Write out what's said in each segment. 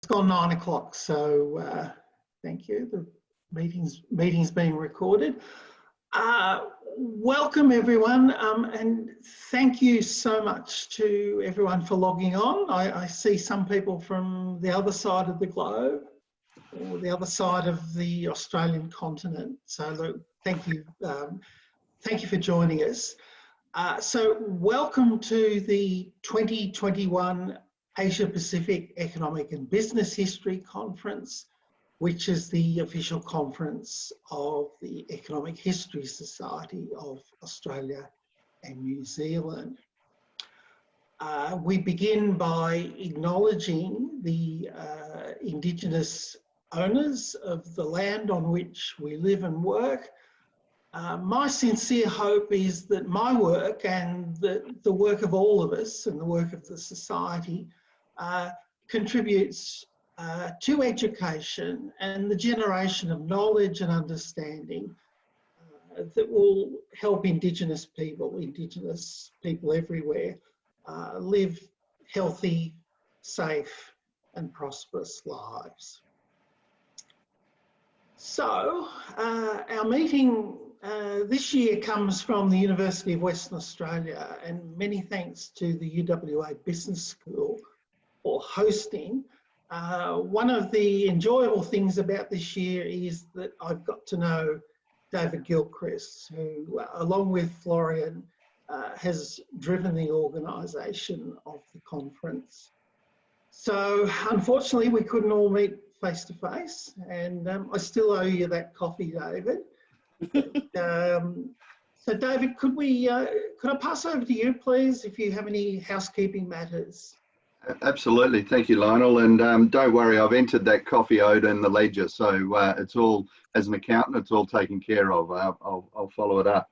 It's gone 9 o'clock, so thank you. The meeting's being recorded. Welcome everyone, and thank you so much to everyone for logging on. I see some people from the other side of the globe, or the other side of the Australian continent. So look, thank you for joining us. So welcome to the 2021 Asia Pacific Economic and Business History Conference, which is the official conference of the Economic History Society of Australia and New Zealand. We begin by acknowledging the Indigenous owners of the land on which we live and work. My sincere hope is that my work and the work of all of us and the work of the society contributes to education and the generation of knowledge and understanding that will help Indigenous people everywhere live healthy, safe and prosperous lives. So our meeting this year comes from the University of Western Australia, and many thanks to the UWA Business School for hosting. One of the enjoyable things about this year is that I've got to know David Gilchrist, who along with Florian has driven the organisation of the conference. So unfortunately we couldn't all meet face to face, and I still owe you that coffee, David. So David, could I pass over to you please if you have any housekeeping matters? Absolutely, thank you Lionel, and don't worry, I've entered that coffee owed in the ledger, so it's all, as an accountant, it's all taken care of. I'll follow it up.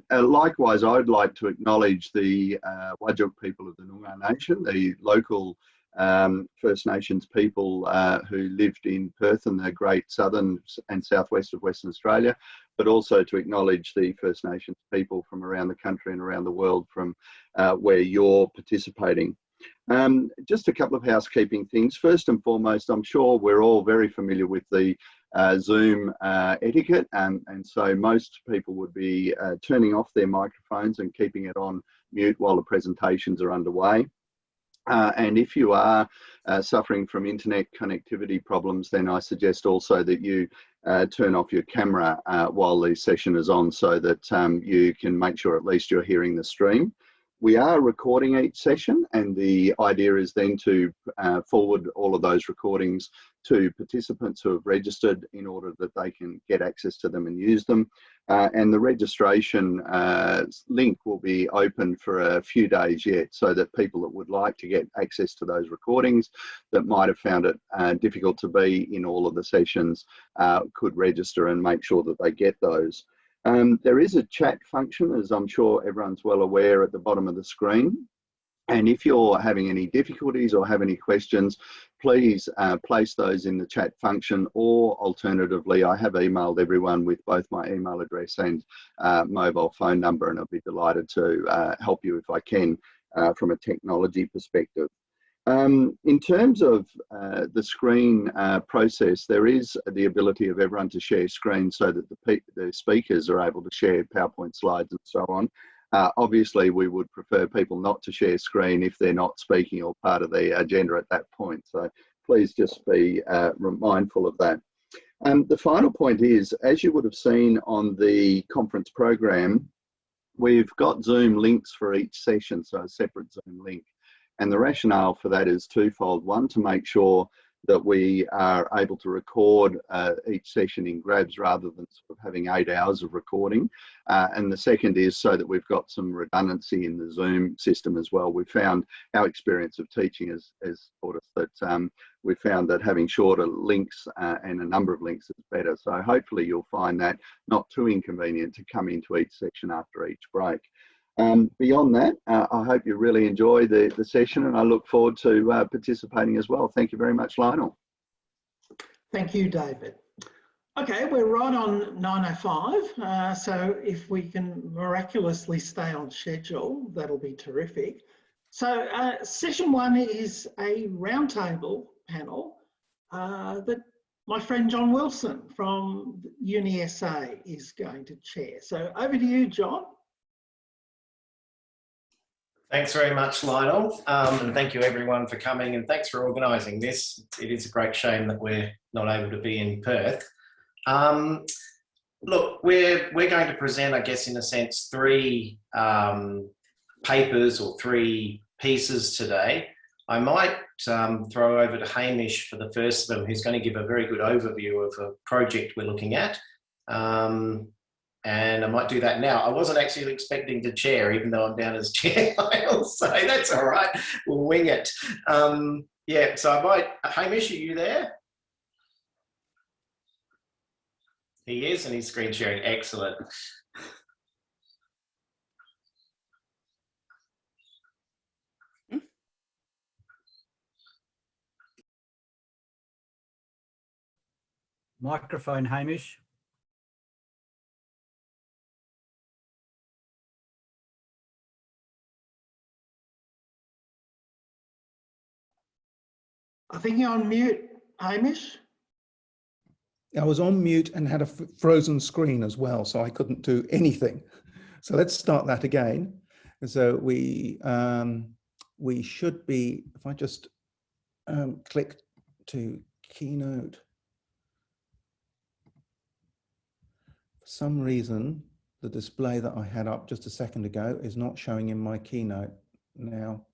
Likewise, I'd like to acknowledge the Whadjuk people of the Noongar Nation, the local First Nations people who lived in Perth and the great southern and southwest of Western Australia, but also to acknowledge the First Nations people from around the country and around the world from where you're participating. Just a couple of housekeeping things. First and foremost, I'm sure we're all very familiar with the Zoom etiquette, and so most people would be turning off their microphones and keeping it on mute while the presentations are underway. And if you are suffering from internet connectivity problems, then I suggest also that you turn off your camera while the session is on, so that you can make sure at least you're hearing the stream. We are recording each session, and the idea is then to forward all of those recordings to participants who have registered in order that they can get access to them and use them. And the registration link will be open for a few days yet, so that people that would like to get access to those recordings that might have found it difficult to be in all of the sessions could register and make sure that they get those. There is a chat function, as I'm sure everyone's well aware, at the bottom of the screen. And if you're having any difficulties or have any questions, please place those in the chat function, or alternatively, I have emailed everyone with both my email address and mobile phone number, and I'll be delighted to help you if I can from a technology perspective. In terms of the screen process, there is the ability of everyone to share screen so that the speakers are able to share PowerPoint slides and so on. Obviously, we would prefer people not to share screen if they're not speaking or part of the agenda at that point. So please just be mindful of that. The final point is, as you would have seen on the conference program, we've got Zoom links for each session, so a separate Zoom link. And the rationale for that is twofold. One, to make sure that we are able to record each session in grabs rather than sort of having 8 hours of recording. And the second is so that we've got some redundancy in the Zoom system as well. We found our experience of teaching has taught us that we found that having shorter links and a number of links is better. So hopefully you'll find that not too inconvenient to come into each section after each break. Beyond that, I hope you really enjoy the session, and I look forward to participating as well. Thank you very much, Lionel. Thank you, David. Okay, we're right on 9:05, so if we can miraculously stay on schedule, that'll be terrific. So session one is a roundtable panel that my friend John Wilson from UniSA is going to chair. So over to you, John. Thanks very much, Lionel, and thank you everyone for coming, and thanks for organising this. It is a great shame that we're not able to be in Perth. Look, we're going to present, I guess, in a sense, three papers or three pieces today. I might throw over to Hamish for the first of them, who's going to give a very good overview of a project we're looking at. And I might do that now. I wasn't actually expecting to chair, even though I'm down as chair, I'll say. That's all right. We'll wing it. Yeah, so I might... Hamish, are you there? He is, and he's screen sharing. Excellent. Microphone, Hamish. I think you're on mute, Hamish. I was on mute and had a frozen screen as well, so I couldn't do anything. So let's start that again. So we should be, if I just click to Keynote. For some reason, the display that I had up just a second ago is not showing in my Keynote now.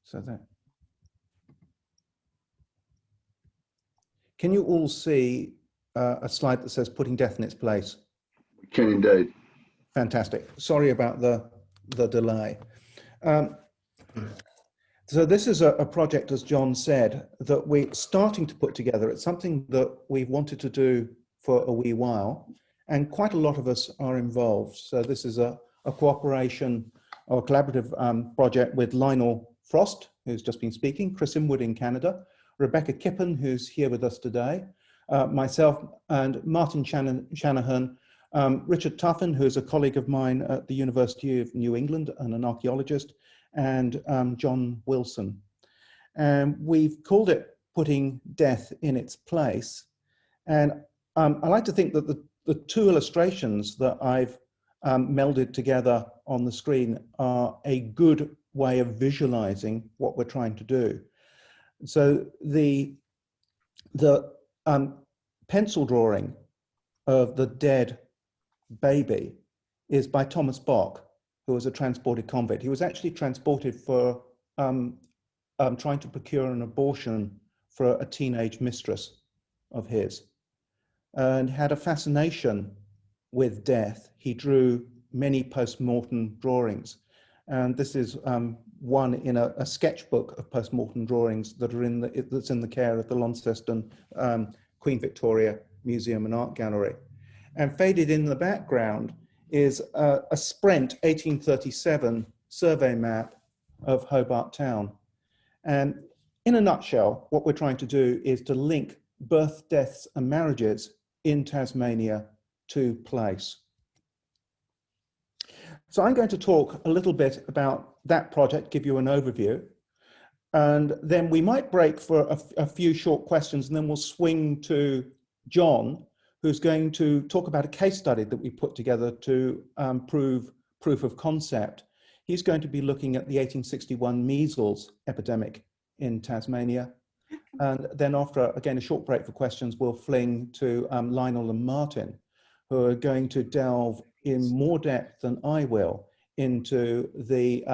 So that. Can you all see a slide that says putting death in its place? We can indeed. Fantastic. Sorry about the delay. So this is a project, as John said, that we're starting to put together. It's something that we've wanted to do for a wee while, and quite a lot of us are involved. So this is a cooperation or a collaborative project with Lionel Frost, who's just been speaking, Chris Inwood in Canada, Rebecca Kippen, who's here with us today, myself and Martin Shanahan, Richard Tuffin, who's a colleague of mine at the University of New England and an archaeologist, and John Wilson. And we've called it Putting Death in Its Place. And I like to think that the two illustrations that I've melded together on the screen are a good way of visualizing what we're trying to do. So the pencil drawing of the dead baby is by Thomas Bach, who was a transported convict. He was actually transported for trying to procure an abortion for a teenage mistress of his, and had a fascination with death. He drew many post-mortem drawings. And this is one in a sketchbook of post-mortem drawings that are that's in the care of the Launceston Queen Victoria Museum and Art Gallery. And faded in the background is a Sprent 1837 survey map of Hobart Town. And in a nutshell, what we're trying to do is to link birth, deaths, and marriages in Tasmania to place. So I'm going to talk a little bit about that project, give you an overview, and then we might break for a few short questions, and then we'll swing to John, who's going to talk about a case study that we put together to prove proof of concept. He's going to be looking at the 1861 measles epidemic in Tasmania. And then after, again, a short break for questions, we'll fling to Lionel and Martin, who are going to delve in more depth than I will into the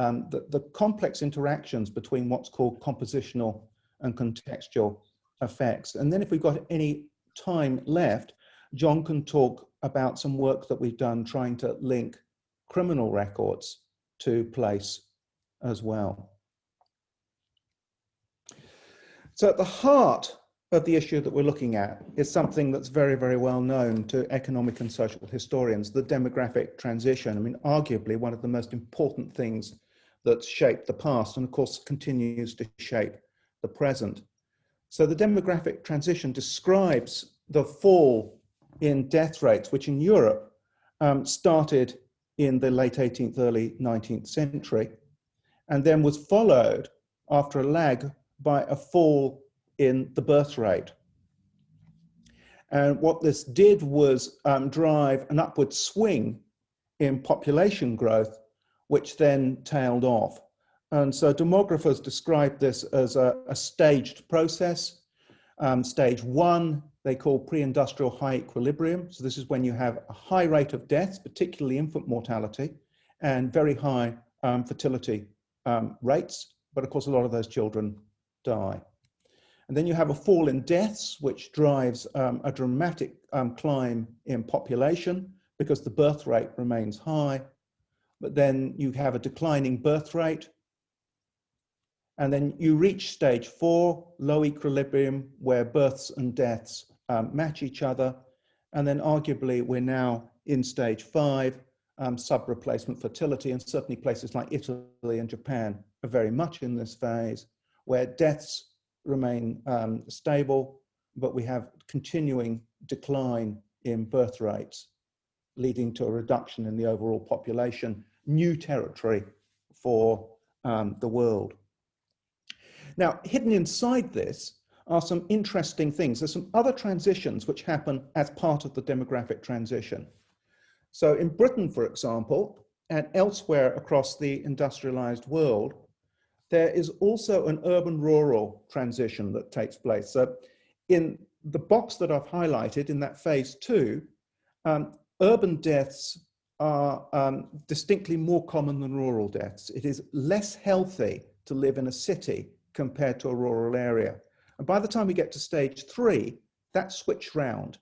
complex interactions between what's called compositional and contextual effects. And then if we've got any time left, John can talk about some work that we've done trying to link criminal records to place as well. So at the heart of the issue that we're looking at is something that's very, very well known to economic and social historians, the demographic transition. I mean, arguably one of the most important things that's shaped the past and of course continues to shape the present. So the demographic transition describes the fall in death rates, which in Europe started in the late 18th, early 19th century, and then was followed after a lag by a fall in the birth rate. And what this did was drive an upward swing in population growth, which then tailed off. And so demographers describe this as a staged process. Stage one, they call pre-industrial high equilibrium. So this is when you have a high rate of deaths, particularly infant mortality, and very high fertility rates. But of course, a lot of those children die. And then you have a fall in deaths, which drives a dramatic climb in population because the birth rate remains high. But then you have a declining birth rate. And then you reach stage 4, low equilibrium, where births and deaths match each other. And then arguably we're now in stage 5, sub-replacement fertility, and certainly places like Italy and Japan are very much in this phase, where deaths remain stable, but we have continuing decline in birth rates, leading to a reduction in the overall population, new territory for the world. Now, hidden inside this are some interesting things. There's some other transitions which happen as part of the demographic transition. So in Britain, for example, and elsewhere across the industrialized world, there is also an urban-rural transition that takes place. So in the box that I've highlighted in that phase 2, urban deaths are distinctly more common than rural deaths. It is less healthy to live in a city compared to a rural area. And by the time we get to stage 3, that's switched round.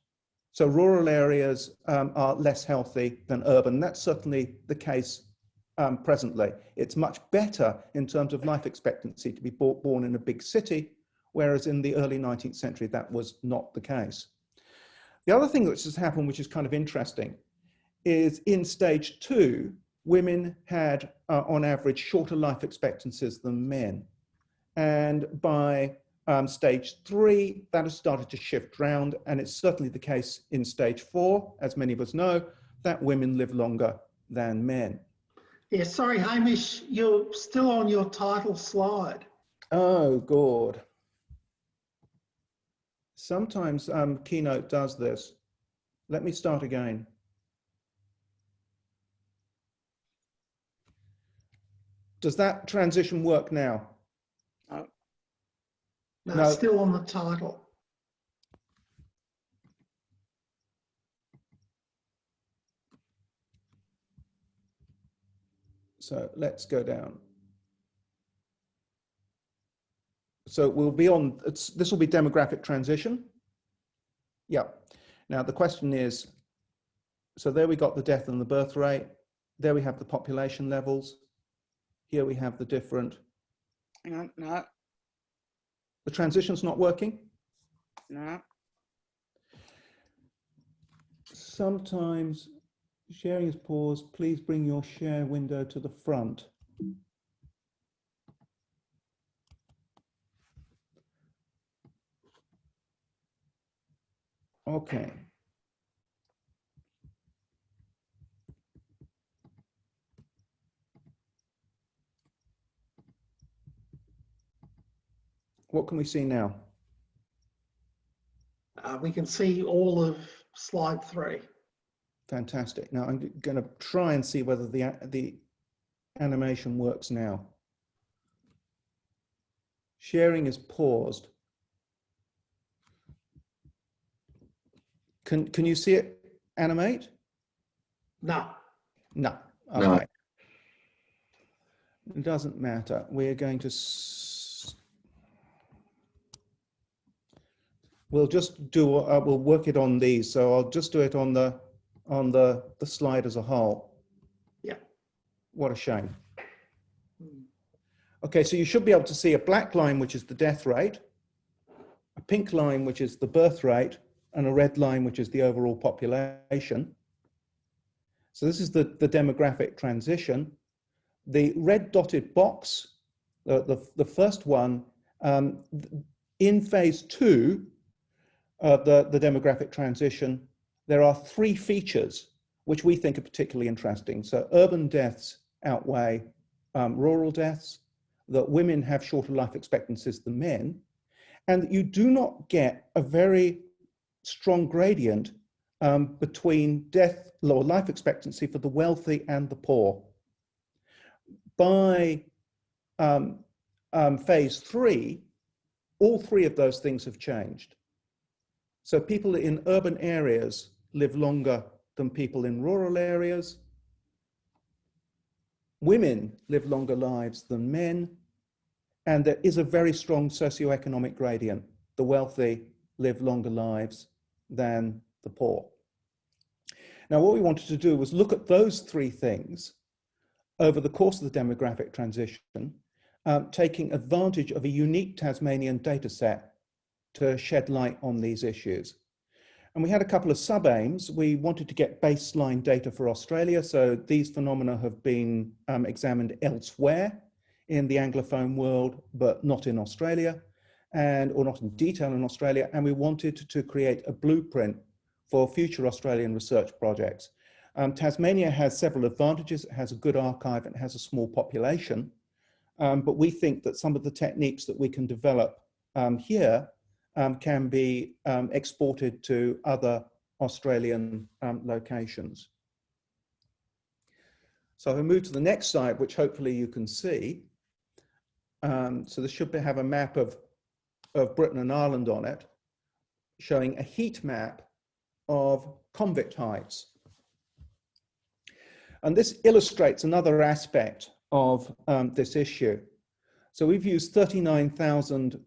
So rural areas are less healthy than urban. That's certainly the case presently. It's much better in terms of life expectancy to be born in a big city, whereas in the early 19th century, that was not the case. The other thing that's just happened, which is kind of interesting, is in stage 2, women had, on average, shorter life expectancies than men. And by stage 3, that has started to shift round, and it's certainly the case in stage 4, as many of us know, that women live longer than men. Yeah, sorry, Hamish, you're still on your title slide. Oh, God. Sometimes Keynote does this. Let me start again. Does that transition work now? No, No. it's still on the title. So let's go down. So we'll be on, this will be demographic transition. Yeah. Now the question is, so there we got the death and the birth rate. There we have the population levels. Here we have the different. Hang on, no. The transition's not working? No. Sometimes sharing is paused. Please bring your share window to the front. Okay. What can we see now? We can see all of slide 3. Fantastic. Now I'm going to try and see whether the animation works now. Sharing is paused. Can you see it animate? No. No. Okay. No. It doesn't matter. We're going to we'll just do we'll work it on these. So I'll just do it on the slide as a whole. Yeah. What a shame. Okay, so you should be able to see a black line, which is the death rate, a pink line, which is the birth rate, and a red line, which is the overall population. So this is the demographic transition. The red dotted box, the first one, in phase 2, the demographic transition, there are three features which we think are particularly interesting. So urban deaths outweigh rural deaths, that women have shorter life expectancies than men, and that you do not get a very strong gradient between death or life expectancy for the wealthy and the poor. By phase 3, all three of those things have changed. So people in urban areas live longer than people in rural areas. Women live longer lives than men. And there is a very strong socioeconomic gradient. The wealthy live longer lives than the poor. Now, what we wanted to do was look at those three things over the course of the demographic transition, taking advantage of a unique Tasmanian data set to shed light on these issues. And we had a couple of sub-aims. We wanted to get baseline data for Australia. So these phenomena have been examined elsewhere in the Anglophone world, but not in Australia, or not in detail in Australia. And we wanted to create a blueprint for future Australian research projects. Tasmania has several advantages. It has a good archive, it has a small population, but we think that some of the techniques that we can develop here can be exported to other Australian locations. So if we move to the next slide, which hopefully you can see, so this should have a map of Britain and Ireland on it, showing a heat map of convict heights. And this illustrates another aspect of this issue. So we've used 39,000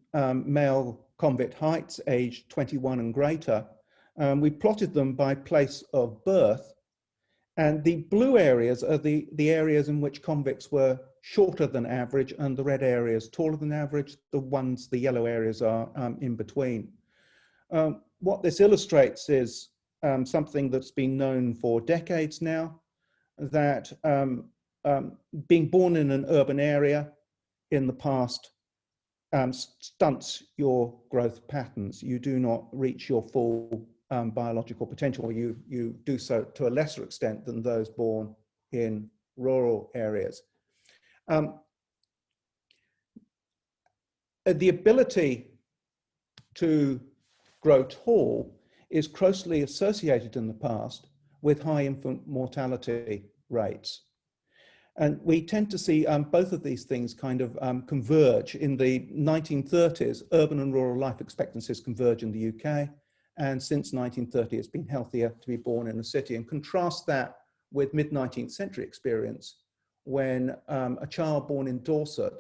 male convict heights aged 21 and greater. We plotted them by place of birth. And the blue areas are the areas in which convicts were shorter than average, and the red areas taller than average. The yellow areas are in between. What this illustrates is something that's been known for decades now, that being born in an urban area in the past stunts your growth patterns. You do not reach your full biological potential, or you do so to a lesser extent than those born in rural areas. The ability to grow tall is closely associated in the past with high infant mortality rates. And we tend to see both of these things kind of converge. In the 1930s, urban and rural life expectancies converge in the UK. And since 1930, it's been healthier to be born in a city. And contrast that with mid-19th century experience, when a child born in Dorset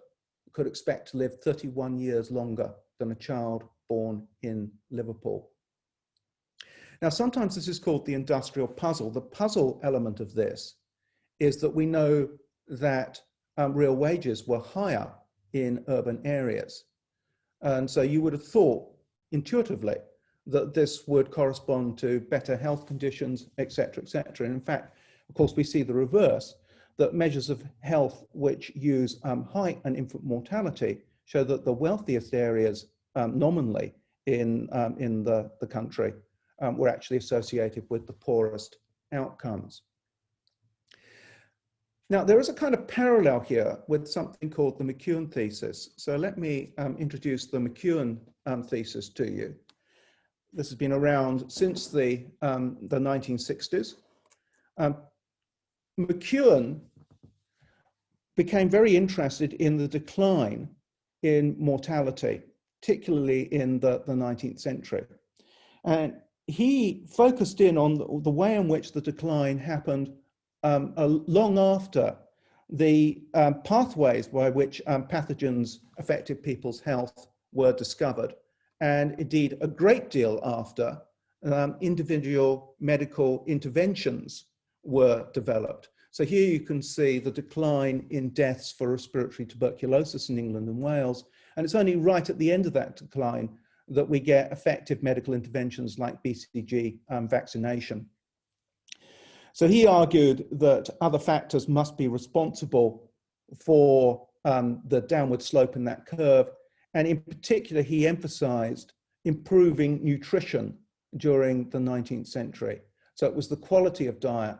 could expect to live 31 years longer than a child born in Liverpool. Now, sometimes this is called the industrial puzzle. The puzzle element of this is that we know that real wages were higher in urban areas. And so you would have thought intuitively that this would correspond to better health conditions, et cetera, et cetera. And in fact, of course, we see the reverse, that measures of health which use height and infant mortality show that the wealthiest areas nominally in the country were actually associated with the poorest outcomes. Now, there is a kind of parallel here with something called the Mcewen Thesis. So let me introduce the Mcewen Thesis to you. This has been around since the 1960s. Mcewen became very interested in the decline in mortality, particularly in the 19th century. And he focused in on the way in which the decline happened long after the pathways by which pathogens affected people's health were discovered, and indeed a great deal after individual medical interventions were developed. So here you can see the decline in deaths for respiratory tuberculosis in England and Wales, and it's only right at the end of that decline that we get effective medical interventions like BCG vaccination. So he argued that other factors must be responsible for the downward slope in that curve. And in particular, he emphasized improving nutrition during the 19th century. So it was the quality of diet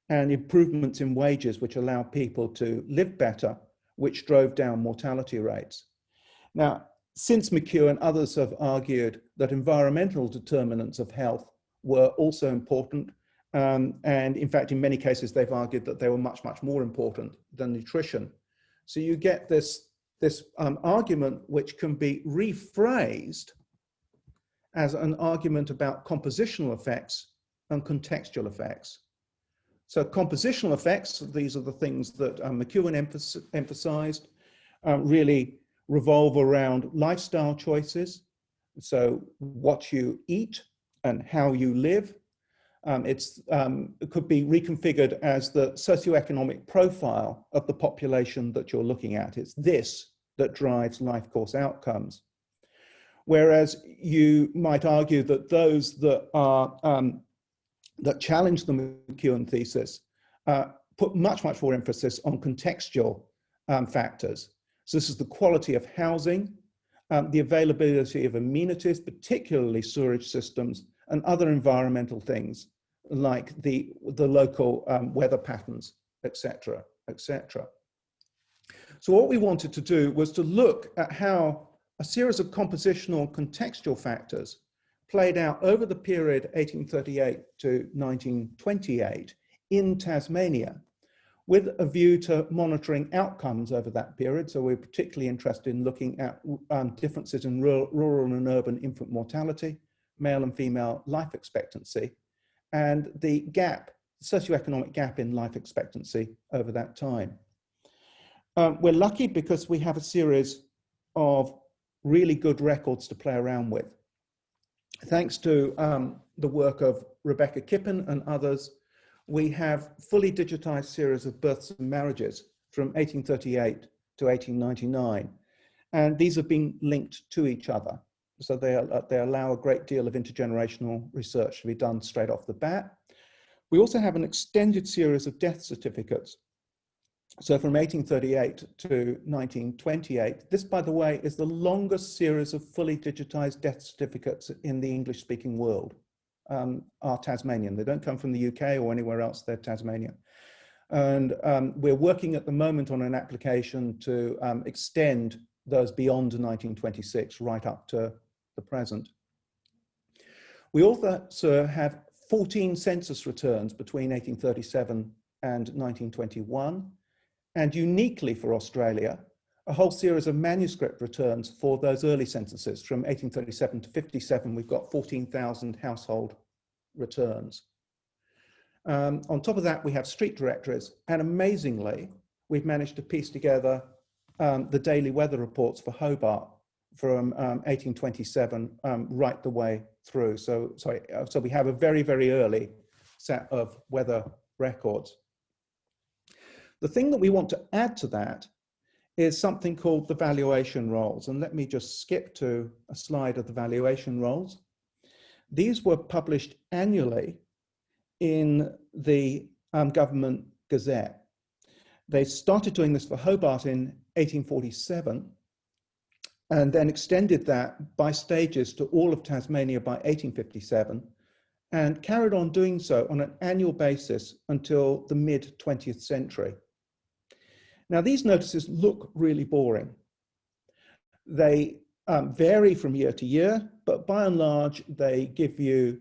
and improvements in wages which allow people to live better, which drove down mortality rates. Now, since Mcewen, others have argued that environmental determinants of health were also important. And in fact, in many cases, they've argued that they were much, much more important than nutrition. So you get this argument which can be rephrased as an argument about compositional effects and contextual effects. So compositional effects, these are the things that Mcewen emphasized, really revolve around lifestyle choices. So what you eat and how you live. It could be reconfigured as the socioeconomic profile of the population that you're looking at. It's this that drives life course outcomes. Whereas you might argue that those that are that challenge the Mcewen thesis put much, much more emphasis on contextual factors. So this is the quality of housing, the availability of amenities, particularly sewerage systems, and other environmental things like the local weather patterns, etc., etc. So what we wanted to do was to look at how a series of compositional contextual factors played out over the period 1838 to 1928 in Tasmania, with a view to monitoring outcomes over that period. So we're particularly interested in looking at differences in rural and urban infant mortality, male and female life expectancy, and the gap, socioeconomic gap in life expectancy over that time. We're lucky because we have a series of really good records to play around with. Thanks to the work of Rebecca Kippen and others, we have fully digitized series of births and marriages from 1838 to 1899. And these have been linked to each other. So they allow a great deal of intergenerational research to be done straight off the bat. We also have an extended series of death certificates. So from 1838 to 1928, this, by the way, is the longest series of fully digitized death certificates in the English-speaking world. Are Tasmanian. They don't come from the UK or anywhere else, they're Tasmanian. And we're working at the moment on an application to extend those beyond 1926 right up to the present. We also have 14 census returns between 1837 and 1921, and uniquely for Australia, a whole series of manuscript returns for those early censuses. From 1837 to 57, we've got 14,000 household returns. On top of that, we have street directories, and amazingly, we've managed to piece together the daily weather reports for Hobart from 1827 right the way through. So we have a very, very early set of weather records. The thing that we want to add to that is something called the valuation rolls. And let me just skip to a slide of the valuation rolls. These were published annually in the Government Gazette. They started doing this for Hobart in 1847 and then extended that by stages to all of Tasmania by 1857 and carried on doing so on an annual basis until the mid-20th century. Now, these notices look really boring. They vary from year to year, but by and large, they give you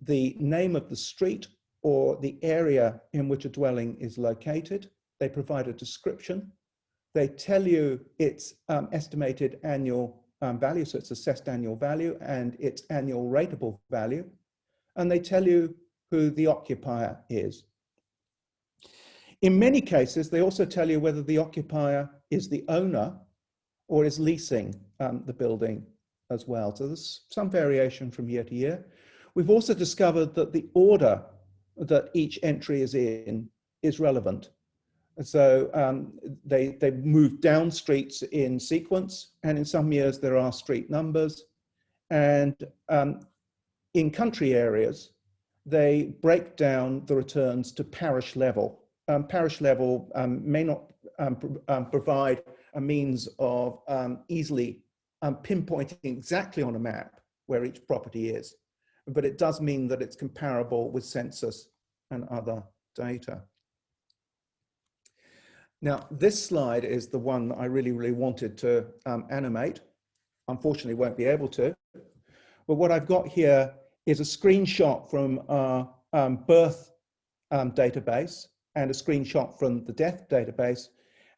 the name of the street or the area in which a dwelling is located. They provide a description. They tell you its estimated annual value, so it's assessed annual value, and its annual rateable value. And they tell you who the occupier is. In many cases, they also tell you whether the occupier is the owner or is leasing the building as well. So there's some variation from year to year. We've also discovered that the order that each entry is in is relevant. So they move down streets in sequence, and in some years there are street numbers. And in country areas, they break down the returns to parish level. Parish level may not provide a means of easily pinpointing exactly on a map where each property is. but it does mean that it's comparable with census and other data. Now, this slide is the one that I really wanted to animate. Unfortunately, won't be able to. But what I've got here is a screenshot from our birth database and a screenshot from the death database.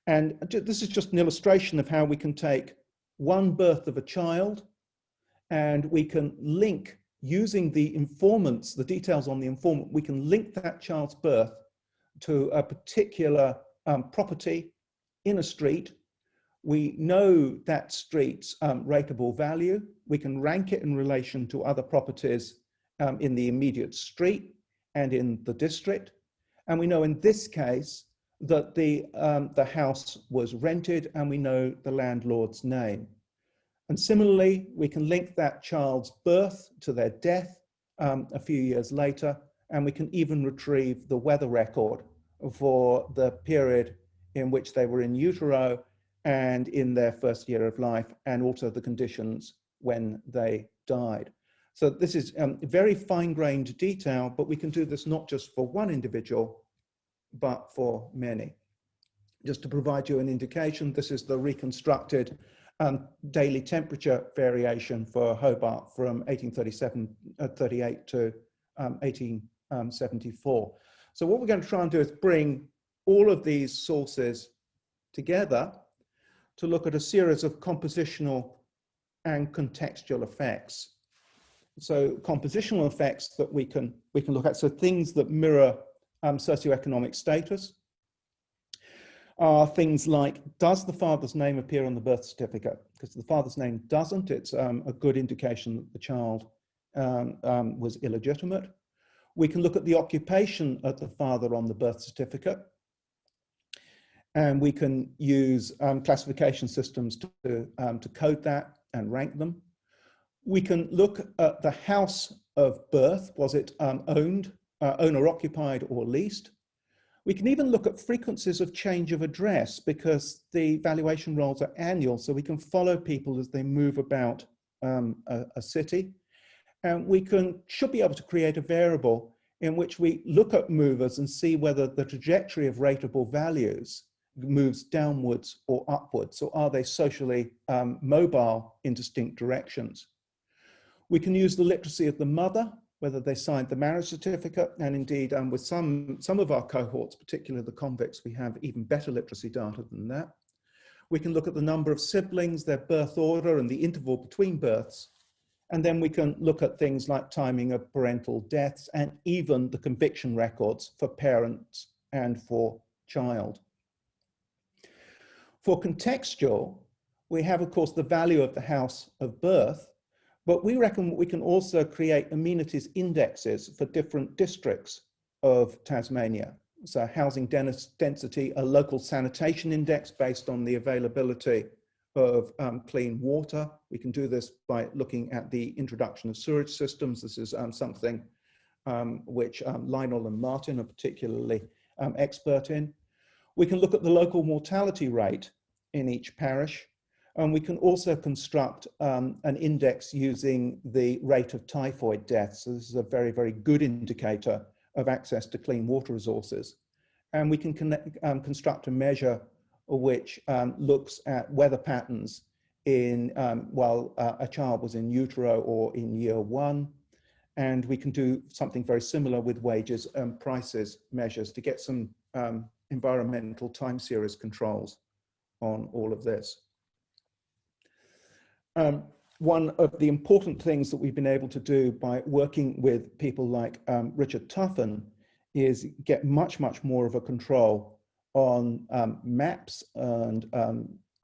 And this is just an illustration of how we can take one birth of a child and we can link, using the informants, the details on the informant, we can link that child's birth to a particular property in a street. We know that street's rateable value. We can rank it in relation to other properties in the immediate street and in the district. And we know in this case that the house was rented, and we know the landlord's name. And similarly, we can link that child's birth to their death a few years later, and we can even retrieve the weather record for the period in which they were in utero and in their first year of life, and also the conditions when they died. So this is very fine-grained detail, but we can do this not just for one individual, but for many. Just to provide you an indication, this is the reconstructed daily temperature variation for Hobart from 1838 to 1874. So what we're going to try and do is bring all of these sources together to look at a series of compositional and contextual effects. So compositional effects that we can look at, so things that mirror socioeconomic status, are things like, does the father's name appear on the birth certificate? Because if the father's name doesn't, it's a good indication that the child was illegitimate. We can look at the occupation of the father on the birth certificate. And we can use classification systems to code that and rank them. We can look at the house of birth. Was it owned, owner-occupied, or leased? We can even look at frequencies of change of address, because the valuation rolls are annual, so we can follow people as they move about a city. And we should be able to create a variable in which we look at movers and see whether the trajectory of rateable values moves downwards or upwards, or are they socially mobile in distinct directions. We can use the literacy of the mother, whether they signed the marriage certificate, and indeed with some of our cohorts, particularly the convicts, we have even better literacy data than that. We can look at the number of siblings, their birth order, and the interval between births. And then we can look at things like timing of parental deaths, and even the conviction records for parents and for child. For contextual, we have, of course, the value of the house of birth, but we reckon we can also create amenities indexes for different districts of Tasmania. So housing density, a local sanitation index based on the availability of clean water. We can do this by looking at the introduction of sewerage systems. This is something which Lionel and Martin are particularly expert in. We can look at the local mortality rate in each parish, and we can also construct an index using the rate of typhoid deaths. So this is a very, very good indicator of access to clean water resources. And we can construct a measure which looks at weather patterns in while a child was in utero or in year 1. And we can do something very similar with wages and prices measures to get some environmental time series controls on all of this. One of the important things that we've been able to do by working with people like Richard Tuffin is get much more of a control on maps and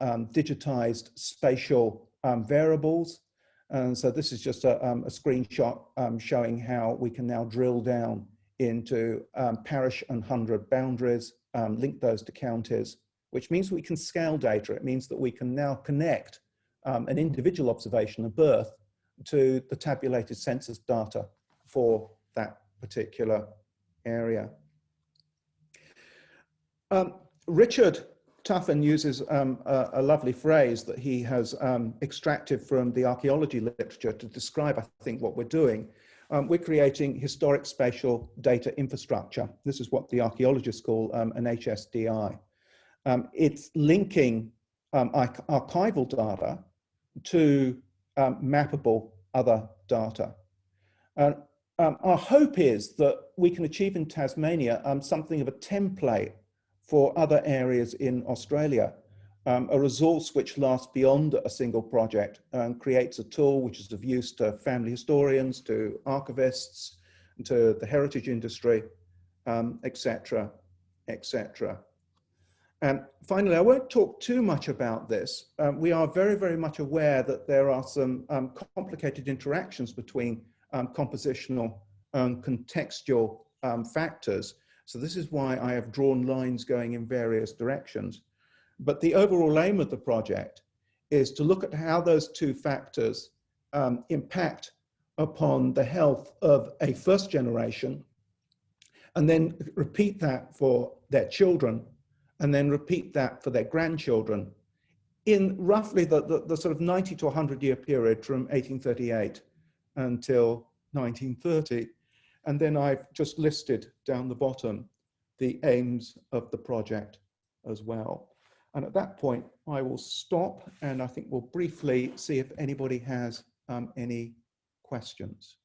digitized spatial variables. And so this is just a screenshot showing how we can now drill down into parish and hundred boundaries, link those to counties, which means we can scale data. It means that we can now connect an individual observation of birth to the tabulated census data for that particular area. Richard Tuffin uses a lovely phrase that he has extracted from the archaeology literature to describe, I think, what we're doing. we're creating historic spatial data infrastructure. This is what the archaeologists call an HSDI. It's linking archival data to mappable other data. Our hope is that we can achieve in Tasmania something of a template for other areas in Australia, a resource which lasts beyond a single project and creates a tool which is of use to family historians, to archivists, to the heritage industry, etc., etc. And finally, I won't talk too much about this. We are very, very much aware that there are some complicated interactions between compositional and contextual factors. So this is why I have drawn lines going in various directions. But the overall aim of the project is to look at how those two factors impact upon the health of a first generation, and then repeat that for their children, and then repeat that for their grandchildren in roughly the sort of 90 to 100 year period from 1838 until 1930. And then I've just listed down the bottom the aims of the project as well. And at that point, I will stop, and I think we'll briefly see if anybody has any questions.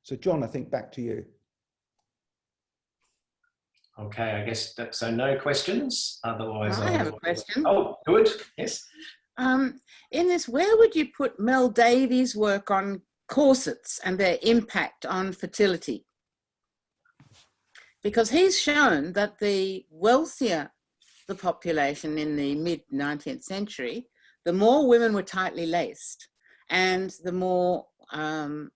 So John, I think back to you. Okay, I guess that, so no questions. Otherwise, I have a question. Oh, good. Yes. In this, where would you put Mel Davies' work on corsets and their impact on fertility? Because he's shown that the wealthier the population in the mid-19th century, the more women were tightly laced, and the more, the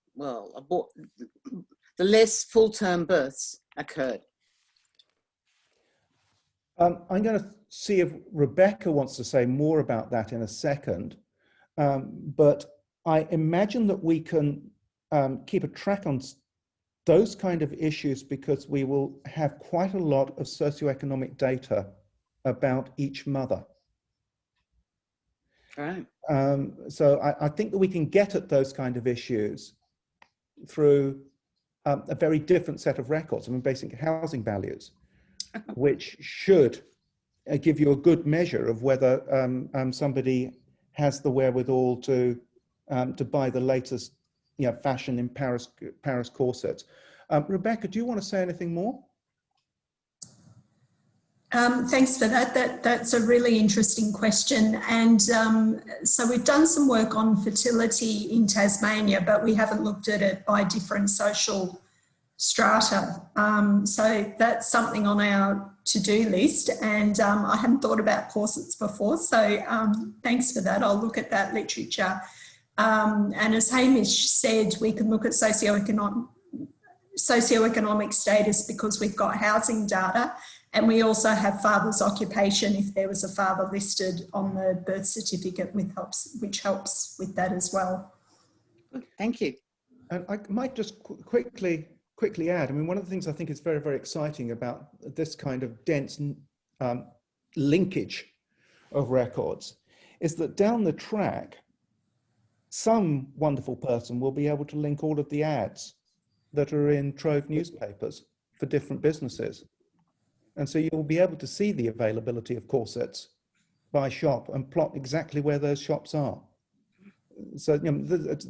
less full-term births occurred. I'm going to see if Rebecca wants to say more about that in a second, but I imagine that we can keep a track on those kind of issues because we will have quite a lot of socioeconomic data about each mother. Right. So I think that we can get at those kind of issues through a very different set of records. I mean, basic housing values, which should give you a good measure of whether somebody has the wherewithal to buy the latest fashion in Paris corsets. Rebecca, do you want to say anything more? Thanks for that. That's a really interesting question. And so we've done some work on fertility in Tasmania, but we haven't looked at it by different social strata. So that's something on our to-do list. And I hadn't thought about corsets before. So thanks for that. I'll look at that literature. And as Hamish said, we can look at socioeconomic status because we've got housing data. And we also have father's occupation if there was a father listed on the birth certificate, which helps with that as well. Good. Thank you. And I might just quickly add, I mean, one of the things I think is very, very exciting about this kind of dense linkage of records is that down the track, some wonderful person will be able to link all of the ads that are in Trove newspapers for different businesses. And so you'll be able to see the availability of corsets by shop and plot exactly where those shops are. So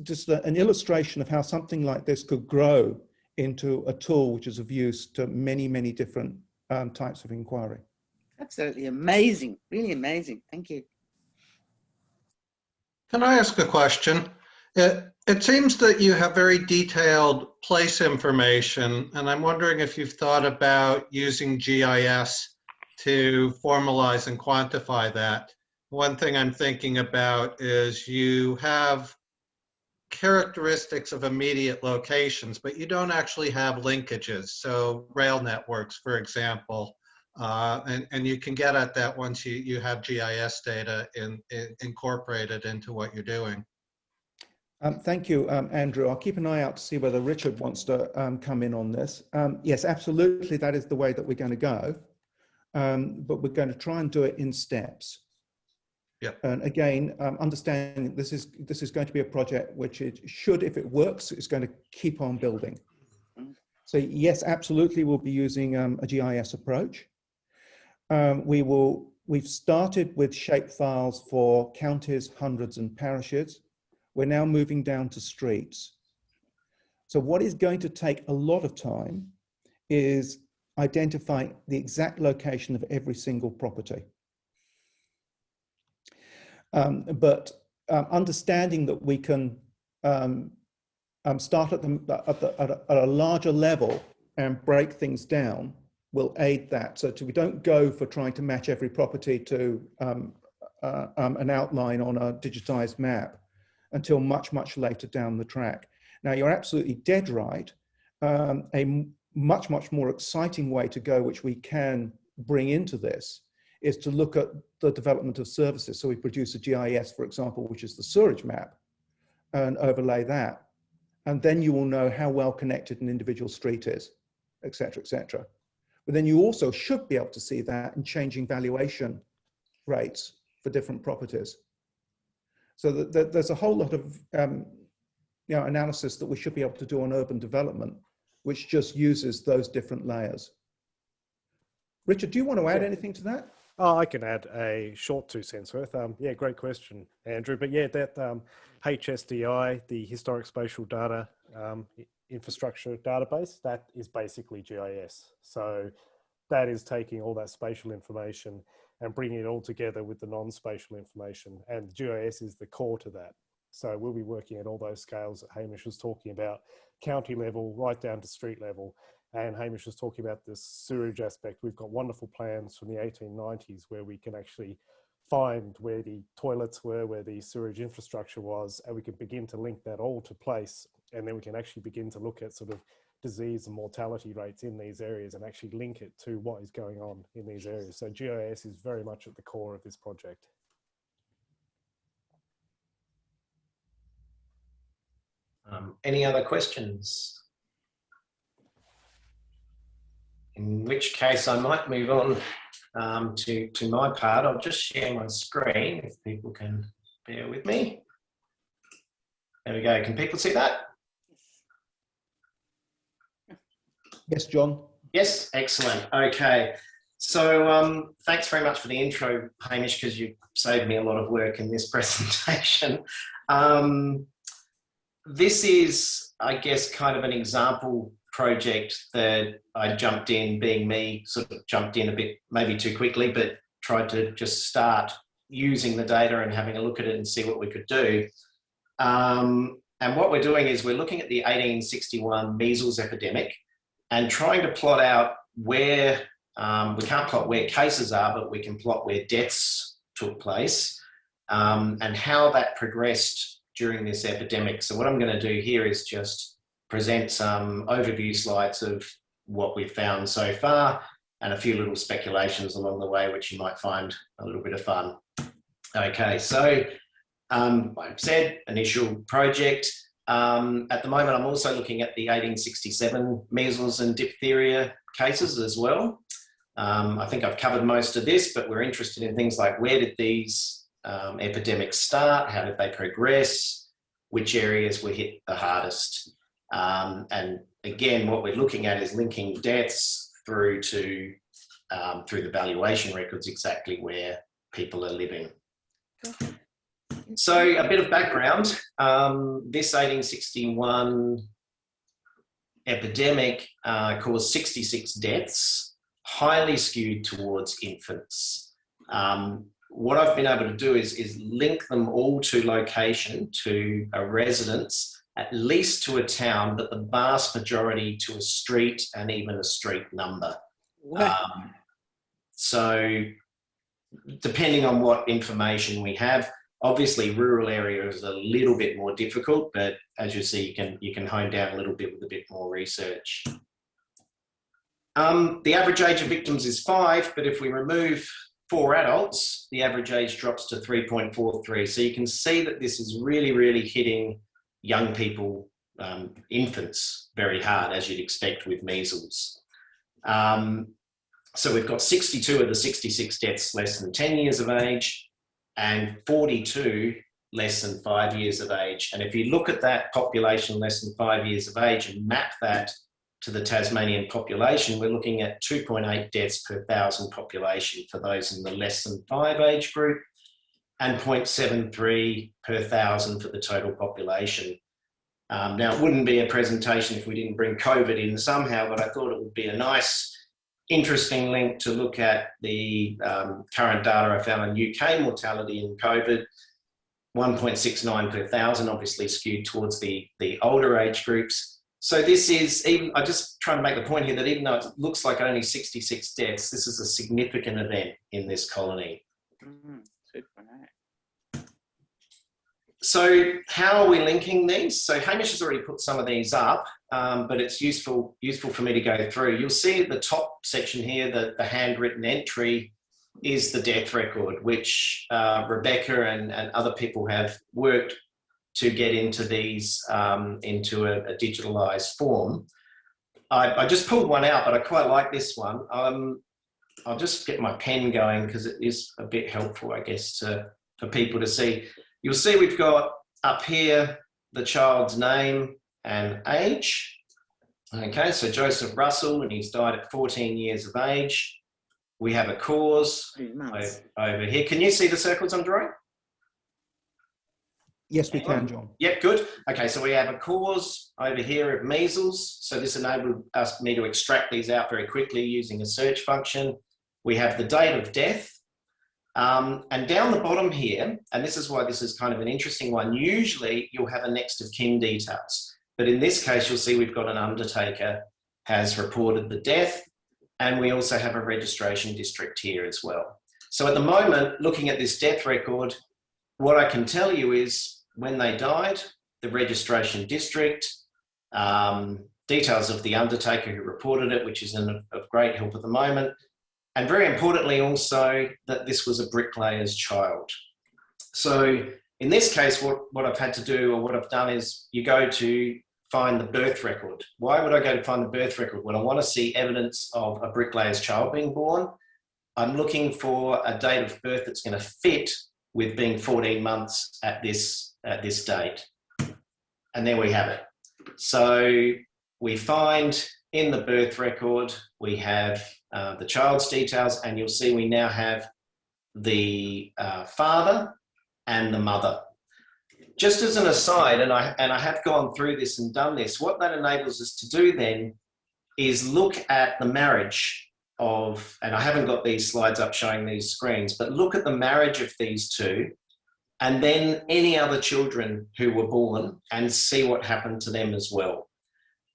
just an illustration of how something like this could grow into a tool which is of use to many, many different types of inquiry. Absolutely amazing, really amazing. Thank you. Can I ask a question? It seems that you have very detailed place information, and I'm wondering if you've thought about using GIS to formalize and quantify that. One thing I'm thinking about is you have characteristics of immediate locations, but you don't actually have linkages. So rail networks, for example, and you can get at that once you have GIS data incorporated into what you're doing. Thank you, Andrew. I'll keep an eye out to see whether Richard wants to come in on this. Yes, absolutely, that is the way that we're going to go, but we're going to try and do it in steps. Yep. And again, understanding this is going to be a project which it should, if it works, it's going to keep on building. So yes, absolutely, we'll be using a GIS approach. We've started with shape files for counties, hundreds, and parishes. We're now moving down to streets. So what is going to take a lot of time is identifying the exact location of every single property. But understanding that we can start at a larger level and break things down will aid that. So we don't go for trying to match every property to an outline on a digitized map until much, much later down the track. Now, you're absolutely dead right. A much, much more exciting way to go, which we can bring into this, is to look at the development of services. So we produce a GIS, for example, which is the sewerage map, and overlay that. And then you will know how well connected an individual street is, et cetera, et cetera. But then you also should be able to see that in changing valuation rates for different properties. So there's a whole lot of analysis that we should be able to do on urban development, which just uses those different layers. Richard, do you want to add anything to that? Oh, I can add a short 2 cents worth. Yeah, great question, Andrew. But yeah, that HSDI, the Historic Spatial Data Infrastructure Database, that is basically GIS. So that is taking all that spatial information and bringing it all together with the non-spatial information. And GIS is the core to that. So we'll be working at all those scales that Hamish was talking about, county level, right down to street level. And Hamish was talking about this sewerage aspect. We've got wonderful plans from the 1890s where we can actually find where the toilets were, where the sewerage infrastructure was, and we can begin to link that all to place. And then we can actually begin to look at sort of disease and mortality rates in these areas and actually link it to what is going on in these areas. So GIS is very much at the core of this project. Any other questions? In which case I might move on to my part. I'll just share my screen if people can bear with me. There we go. Can people see that? Yes, John. Yes, excellent. Okay. So thanks very much for the intro, Hamish, because you saved me a lot of work in this presentation. This is, I guess, kind of an example project that I jumped in, being me, sort of jumped in a bit, maybe too quickly, but tried to just start using the data and having a look at it and see what we could do. And what we're doing is we're looking at the 1861 measles epidemic and trying to plot out where, we can't plot where cases are, but we can plot where deaths took place and how that progressed during this epidemic. So what I'm going to do here is just present some overview slides of what we've found so far and a few little speculations along the way, which you might find a little bit of fun. Okay, so like I've said, initial project. At the moment, I'm also looking at the 1867 measles and diphtheria cases as well. I think I've covered most of this, but we're interested in things like where did these epidemics start, how did they progress, which areas were hit the hardest. And again, what we're looking at is linking deaths through to through the valuation records exactly where people are living. So a bit of background, this 1861 epidemic caused 66 deaths, highly skewed towards infants. What I've been able to do is link them all to location, to a residence, at least to a town, but the vast majority to a street and even a street number. So depending on what information we have, obviously rural areas are a little bit more difficult, but as you see, you can hone down a little bit with a bit more research. The average age of victims is 5, but if we remove 4 adults, the average age drops to 3.43. So you can see that this is really, really hitting young people, infants, very hard, as you'd expect with measles. So we've got 62 of the 66 deaths less than 10 years of age. and 42 less than 5 years of age. And if you look at that population less than 5 years of age and map that to the Tasmanian population, we're looking at 2.8 deaths per 1,000 population for those in the less than 5 age group, and 0.73 per 1,000 for the total population. Now, it wouldn't be a presentation if we didn't bring COVID in somehow, but I thought it would be a nice, interesting link to look at the current data I found on UK mortality in COVID. 1.69 per 1,000, obviously skewed towards the older age groups. So this is, even, I just trying to make the point here that even though it looks like only 66 deaths, this is a significant event in this colony. So how are we linking these? So Hamish has already put some of these up, but it's useful for me to go through. You'll see at the top section here that the handwritten entry is the death record, which Rebecca and other people have worked to get into these, into a digitalised form. I just pulled one out, but I quite like this one. I'll just get my pen going because it is a bit helpful, I guess, for people to see. You'll see we've got up here the child's name and age. Okay, so Joseph Russell, and he's died at 14 years of age. We have a cause over here. Can you see the circles I'm drawing? Yes, we can, John. Yep, good. Okay, so we have a cause over here of measles. So this enabled me to extract these out very quickly using a search function. We have the date of death. And down the bottom here, and this is why this is kind of an interesting one, usually you'll have a next of kin details. But in this case, you'll see we've got an undertaker has reported the death, and we also have a registration district here as well. So at the moment, looking at this death record, what I can tell you is when they died, the registration district, details of the undertaker who reported it, which is of great help at the moment, and very importantly also that this was a bricklayer's child. So in this case, what I've had to do, or what I've done, is you go to find the birth record. Why would I go to find the birth record? When I want to see evidence of a bricklayer's child being born, I'm looking for a date of birth that's going to fit with being 14 months at this date. And there we have it. So we find in the birth record, we have the child's details, and you'll see we now have the father and the mother. Just as an aside, and I have gone through this and done this, what that enables us to do then is look at the marriage of, and I haven't got these slides up showing these screens, but look at the marriage of these two, and then any other children who were born, and see what happened to them as well.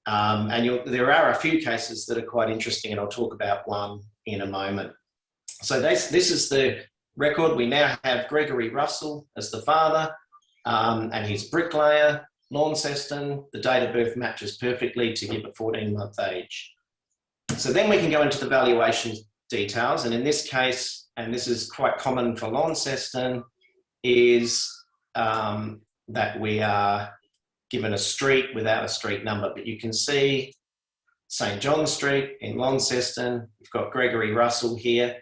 And there are a few cases that are quite interesting, and I'll talk about one in a moment. So this is the record. We now have Gregory Russell as the father, and he's bricklayer, Launceston. The date of birth matches perfectly to give a 14-month age. So then we can go into the valuation details, and in this case, and this is quite common for Launceston, is that we are given a street without a street number, but you can see St. John Street in Launceston. We've got Gregory Russell here.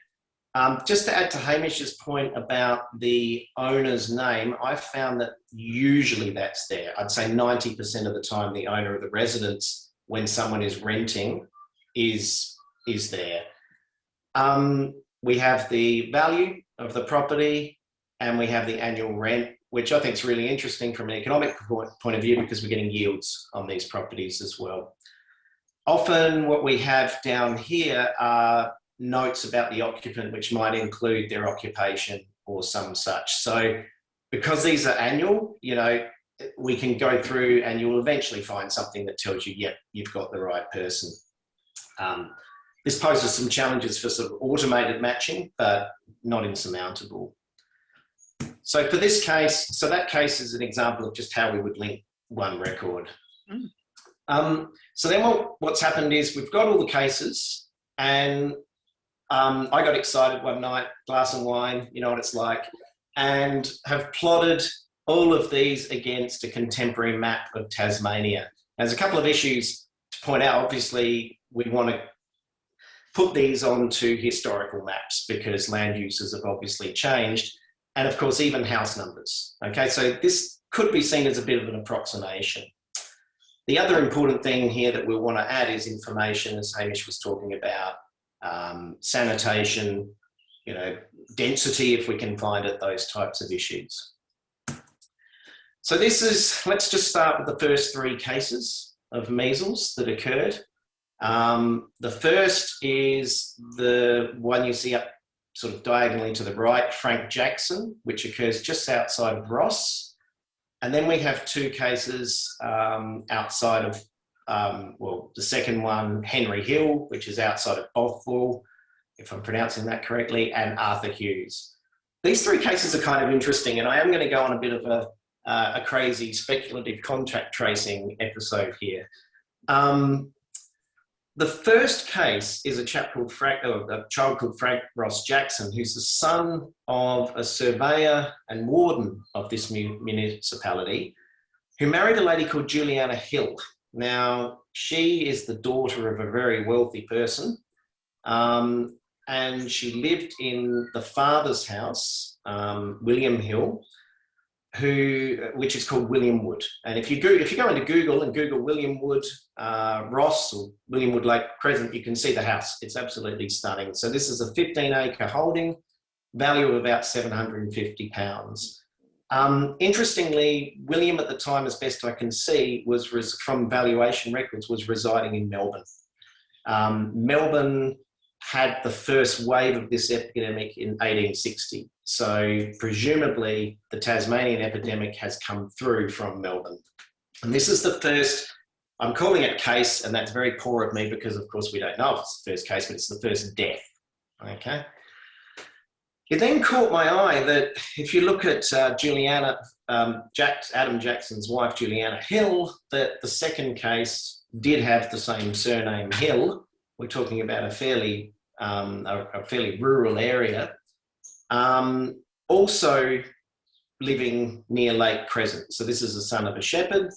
Just to add to Hamish's point about the owner's name, I've found that usually that's there. I'd say 90% of the time the owner of the residence, when someone is renting, is there. We have the value of the property, and we have the annual rent, which I think is really interesting from an economic point of view because we're getting yields on these properties as well. Often what we have down here are notes about the occupant, which might include their occupation or some such. So because these are annual, we can go through and you'll eventually find something that tells you, yep, you've got the right person. This poses some challenges for sort of automated matching, but not insurmountable. So for this case, so that case is an example of just how we would link one record. So then what's happened is we've got all the cases, and I got excited one night, glass of wine, you know what it's like, and have plotted all of these against a contemporary map of Tasmania. There's a couple of issues to point out. Obviously, we want to put these onto historical maps because land uses have obviously changed. and of course, even house numbers. Okay, so this could be seen as a bit of an approximation. The other important thing here that we'll want to add is information, as Hamish was talking about, sanitation, you know, density, if we can find it, those types of issues. So this is, let's just start with the first 3 cases of measles that occurred. The first is the one you see up sort of diagonally to the right, Frank Jackson, which occurs just outside of Ross. And then we have 2 cases outside of, well, the second one, Henry Hill, which is outside of Bothwell, if I'm pronouncing that correctly, and Arthur Hughes. These 3 cases are kind of interesting, and I am going to go on a bit of a crazy speculative contact tracing episode here. The first case is a child called Frank Ross Jackson, who's the son of a surveyor and warden of this municipality, who married a lady called Juliana Hill. Now, she is the daughter of a very wealthy person, and she lived in the father's house, William Hill, which is called William Wood. And if you go into Google and Google William Wood Ross or William Wood Lake Crescent, you can see the house. It's absolutely stunning. So this is a 15-acre holding, value of about £750. Interestingly, William at the time, as best I can see, was from valuation records, was residing in Melbourne. Melbourne had the first wave of this epidemic in 1860. So presumably the Tasmanian epidemic has come through from Melbourne. And this is the first, I'm calling it case, and that's very poor of me because of course we don't know if it's the first case, but it's the first death, okay? It then caught my eye that if you look at Adam Jackson's wife, Juliana Hill, that the second case did have the same surname, Hill. We're talking about a fairly rural area. Also living near Lake Crescent. So this is the son of a shepherd,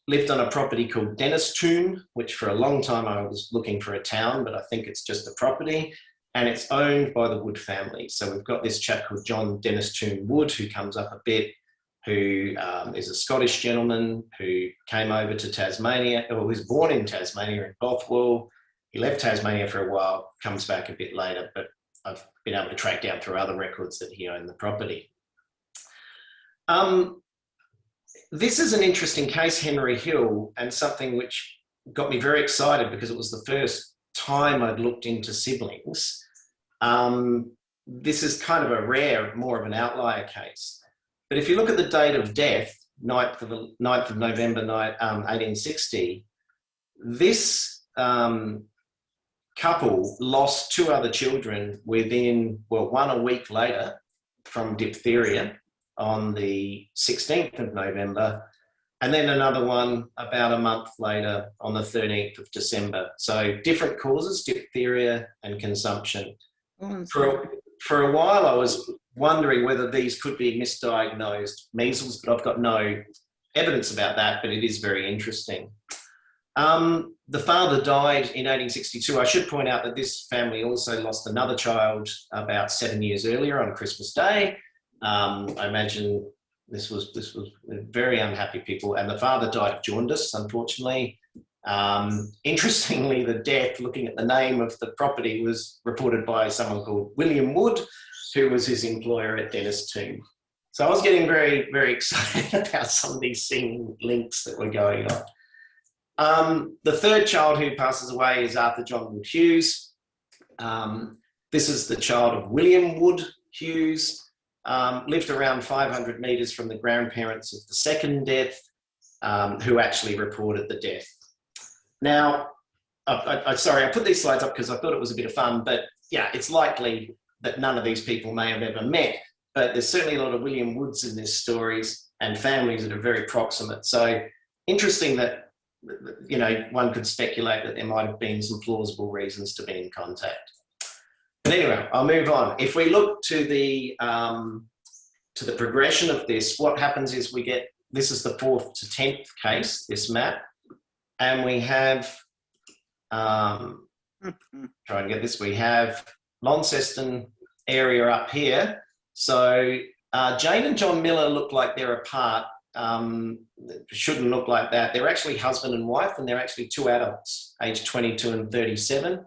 lived on a property called Dennistoun, which for a long time I was looking for a town, but I think it's just a property, and it's owned by the Wood family. So we've got this chap called John Dennistoun Wood, who comes up a bit, who is a Scottish gentleman who came over to Tasmania, or was born in Tasmania in Bothwell. He left Tasmania for a while, comes back a bit later, but I've been able to track down through other records that he owned the property. This is an interesting case, Henry Hill, and something which got me very excited because it was the first time I'd looked into siblings. This is kind of a rare, more of an outlier case. But if you look at the date of death, 9th of November 1860, this couple lost 2 other children within, well, one a week later from diphtheria on the 16th of November, and then another one about a month later on the 13th of December. So different causes, diphtheria and consumption. For a while, I was wondering whether these could be misdiagnosed measles, but I've got no evidence about that, but it is very interesting. The father died in 1862. I should point out that this family also lost another child about 7 years earlier on Christmas Day. I imagine this was very unhappy people, and the father died of jaundice, unfortunately. Interestingly, the death, looking at the name of the property, was reported by someone called William Wood, who was his employer at Dennistoun. So I was getting very, very excited about some of these seeming links that were going on. The third child who passes away is Arthur John Wood Hughes. This is the child of William Wood Hughes, lived around 500 metres from the grandparents of the second death, who actually reported the death. Now, sorry, I put these slides up because I thought it was a bit of fun, but yeah, it's likely that none of these people may have ever met, but there's certainly a lot of William Woods in these stories and families that are very proximate. So interesting that, you know, one could speculate that there might have been some plausible reasons to be in contact. But anyway, I'll move on. If we look to the progression of this, what happens is we get, this is the 4th to 10th case, this map, and we have, try and get this, we have Launceston area up here. So Jane and John Miller look like they're apart. Shouldn't look like that. They're actually husband and wife, and they're actually two adults, aged 22 and 37.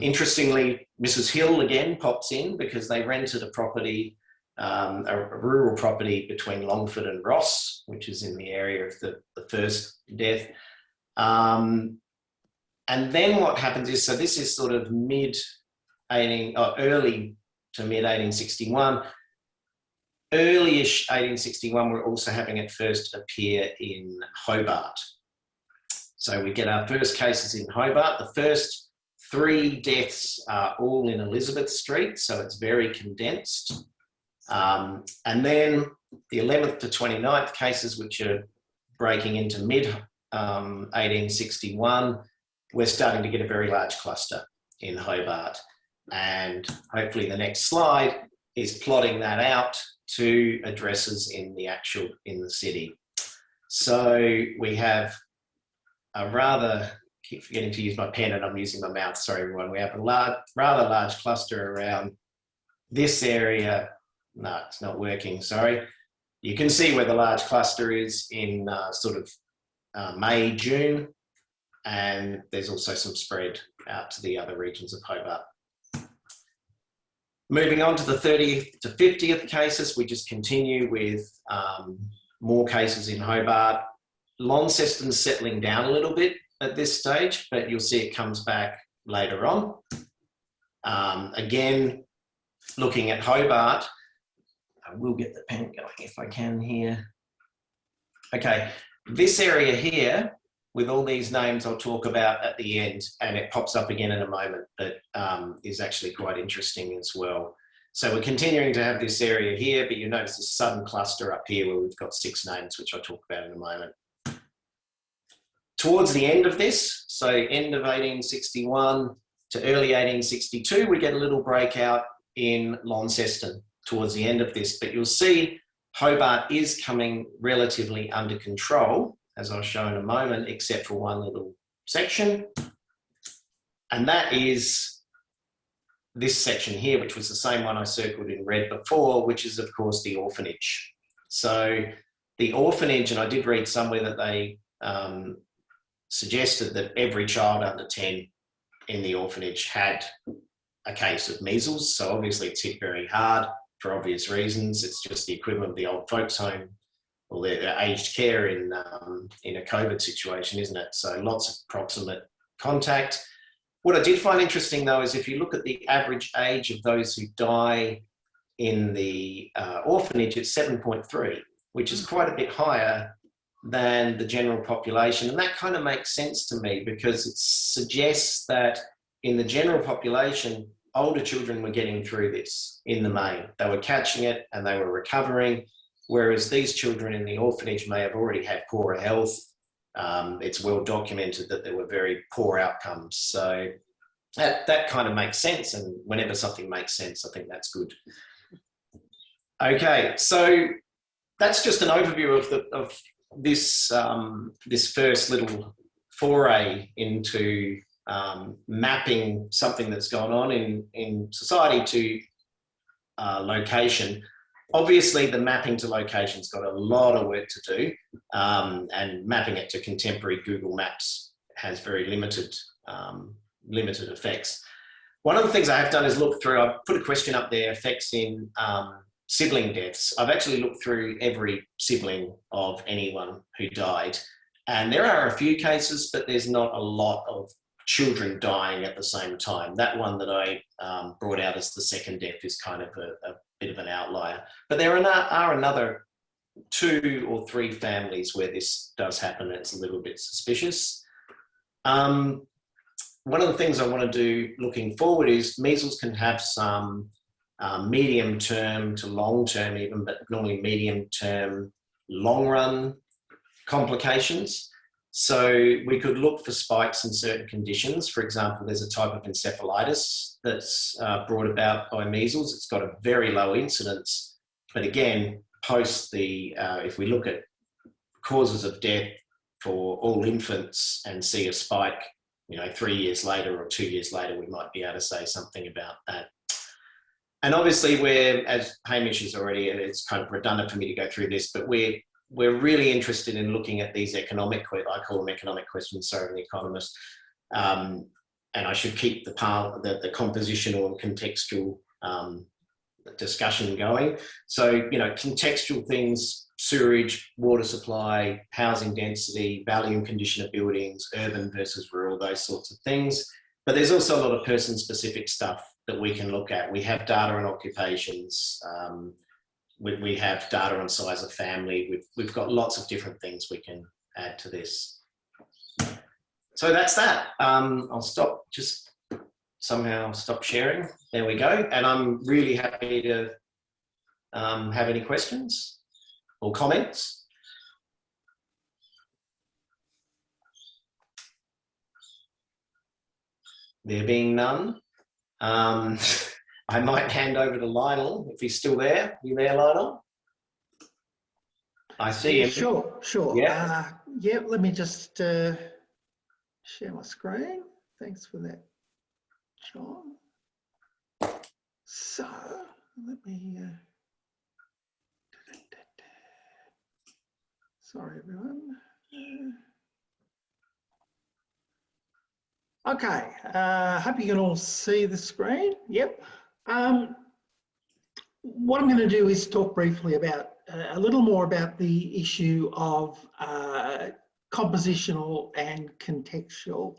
Interestingly, Mrs. Hill again pops in because they rented a property, a rural property between Longford and Ross, which is in the area of the first death. And then what happens is, so this is sort of early to mid 1861. Early-ish 1861, we're also having it first appear in Hobart. So we get our first cases in Hobart. The first 3 deaths are all in Elizabeth Street, so it's very condensed. And then the 11th to 29th cases, which are breaking into mid 1861, we're starting to get a very large cluster in Hobart. And hopefully the next slide is plotting that out to addresses in the city. So we have a keep forgetting to use my pen and I'm using my mouth, sorry everyone. We have a rather large cluster around this area. No, it's not working, sorry. You can see where the large cluster is in sort of May, June, and there's also some spread out to the other regions of Hobart. Moving on to the 30th to 50th cases, we just continue with more cases in Hobart. Launceston's settling down a little bit at this stage, but you'll see it comes back later on. Again, looking at Hobart, I will get the pen going if I can here. Okay, this area here, with all these names I'll talk about at the end, and it pops up again in a moment, but is actually quite interesting as well. So we're continuing to have this area here, but you notice this sudden cluster up here where we've got 6 names, which I'll talk about in a moment. Towards the end of this, so end of 1861 to early 1862, we get a little breakout in Launceston towards the end of this, but you'll see Hobart is coming relatively under control, as I'll show in a moment, except for one little section. And that is this section here, which was the same one I circled in red before, which is, of course, the orphanage. So the orphanage, and I did read somewhere that they suggested that every child under 10 in the orphanage had a case of measles. So obviously it's hit very hard for obvious reasons. It's just the equivalent of the old folks home or their aged care in a COVID situation, isn't it? So lots of proximate contact. What I did find interesting though, is if you look at the average age of those who die in the orphanage, it's 7.3, which is quite a bit higher than the general population. And that kind of makes sense to me because it suggests that in the general population, older children were getting through this in the main. They were catching it and they were recovering, whereas these children in the orphanage may have already had poorer health. It's well documented that there were very poor outcomes. So that kind of makes sense. And whenever something makes sense, I think that's good. Okay, so that's just an overview of this first little foray into mapping something that's gone on in society to location. Obviously, the mapping to location's got a lot of work to do, and mapping it to contemporary Google Maps has very limited effects. One of the things I have done is look through, I've put a question up there, effects in sibling deaths. I've actually looked through every sibling of anyone who died, and there are a few cases, but there's not a lot of children dying at the same time. That one that I brought out as the second death is kind of a bit of an outlier. But there are another 2 or 3 families where this does happen. It's a little bit suspicious. One of the things I want to do looking forward is measles can have some medium term to long term even, but normally medium term, long run complications. So we could look for spikes in certain conditions. For example, there's a type of encephalitis that's brought about by measles. It's got a very low incidence, but again, post the, if we look at causes of death for all infants and see a spike, 3 years later or 2 years later, we might be able to say something about that. And obviously we're, as Hamish has already, and it's kind of redundant for me to go through this, but we're really interested in looking at these economic, I call them economic questions, sorry, I'm an economist. And I should keep the compositional and contextual discussion going. So, you know, contextual things, sewerage, water supply, housing density, value and condition of buildings, urban versus rural, those sorts of things. But there's also a lot of person-specific stuff that we can look at. We have data on occupations. We have data on size of family. We've got lots of different things we can add to this. So that's that. I'll stop, just somehow stop sharing. There we go. And I'm really happy to have any questions or comments. There being none, I might hand over to Lionel if he's still there. You there, Lionel? I see him. Sure, sure. Yeah. Yeah, let me just share my screen. Thanks for that, John. So let me, sorry everyone. Okay, hope you can all see the screen. Yep. What I'm going to do is talk briefly about a little more about the issue of compositional and contextual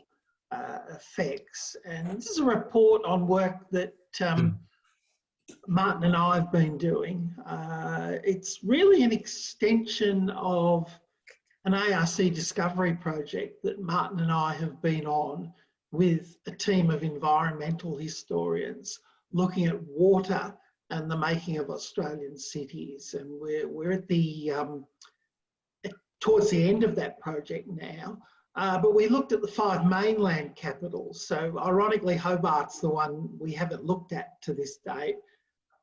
effects. And this is a report on work that Martin and I have been doing. It's really an extension of an ARC discovery project that Martin and I have been on with a team of environmental historians looking at water and the making of Australian cities. And we're at the towards the end of that project now. But we looked at the 5 mainland capitals. So ironically, Hobart's the one we haven't looked at to this date,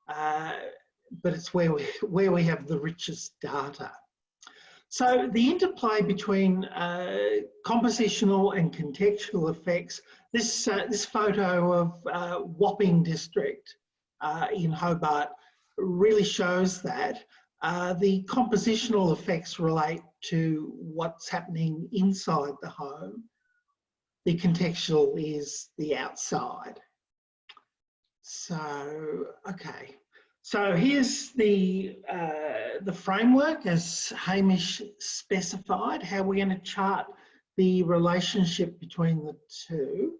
but it's where we have the richest data. So the interplay between compositional and contextual effects, this photo of Wapping District in Hobart really shows that. The compositional effects relate to what's happening inside the home. The contextual is the outside. So, okay. So here's the framework as Hamish specified, how we're going to chart the relationship between the two.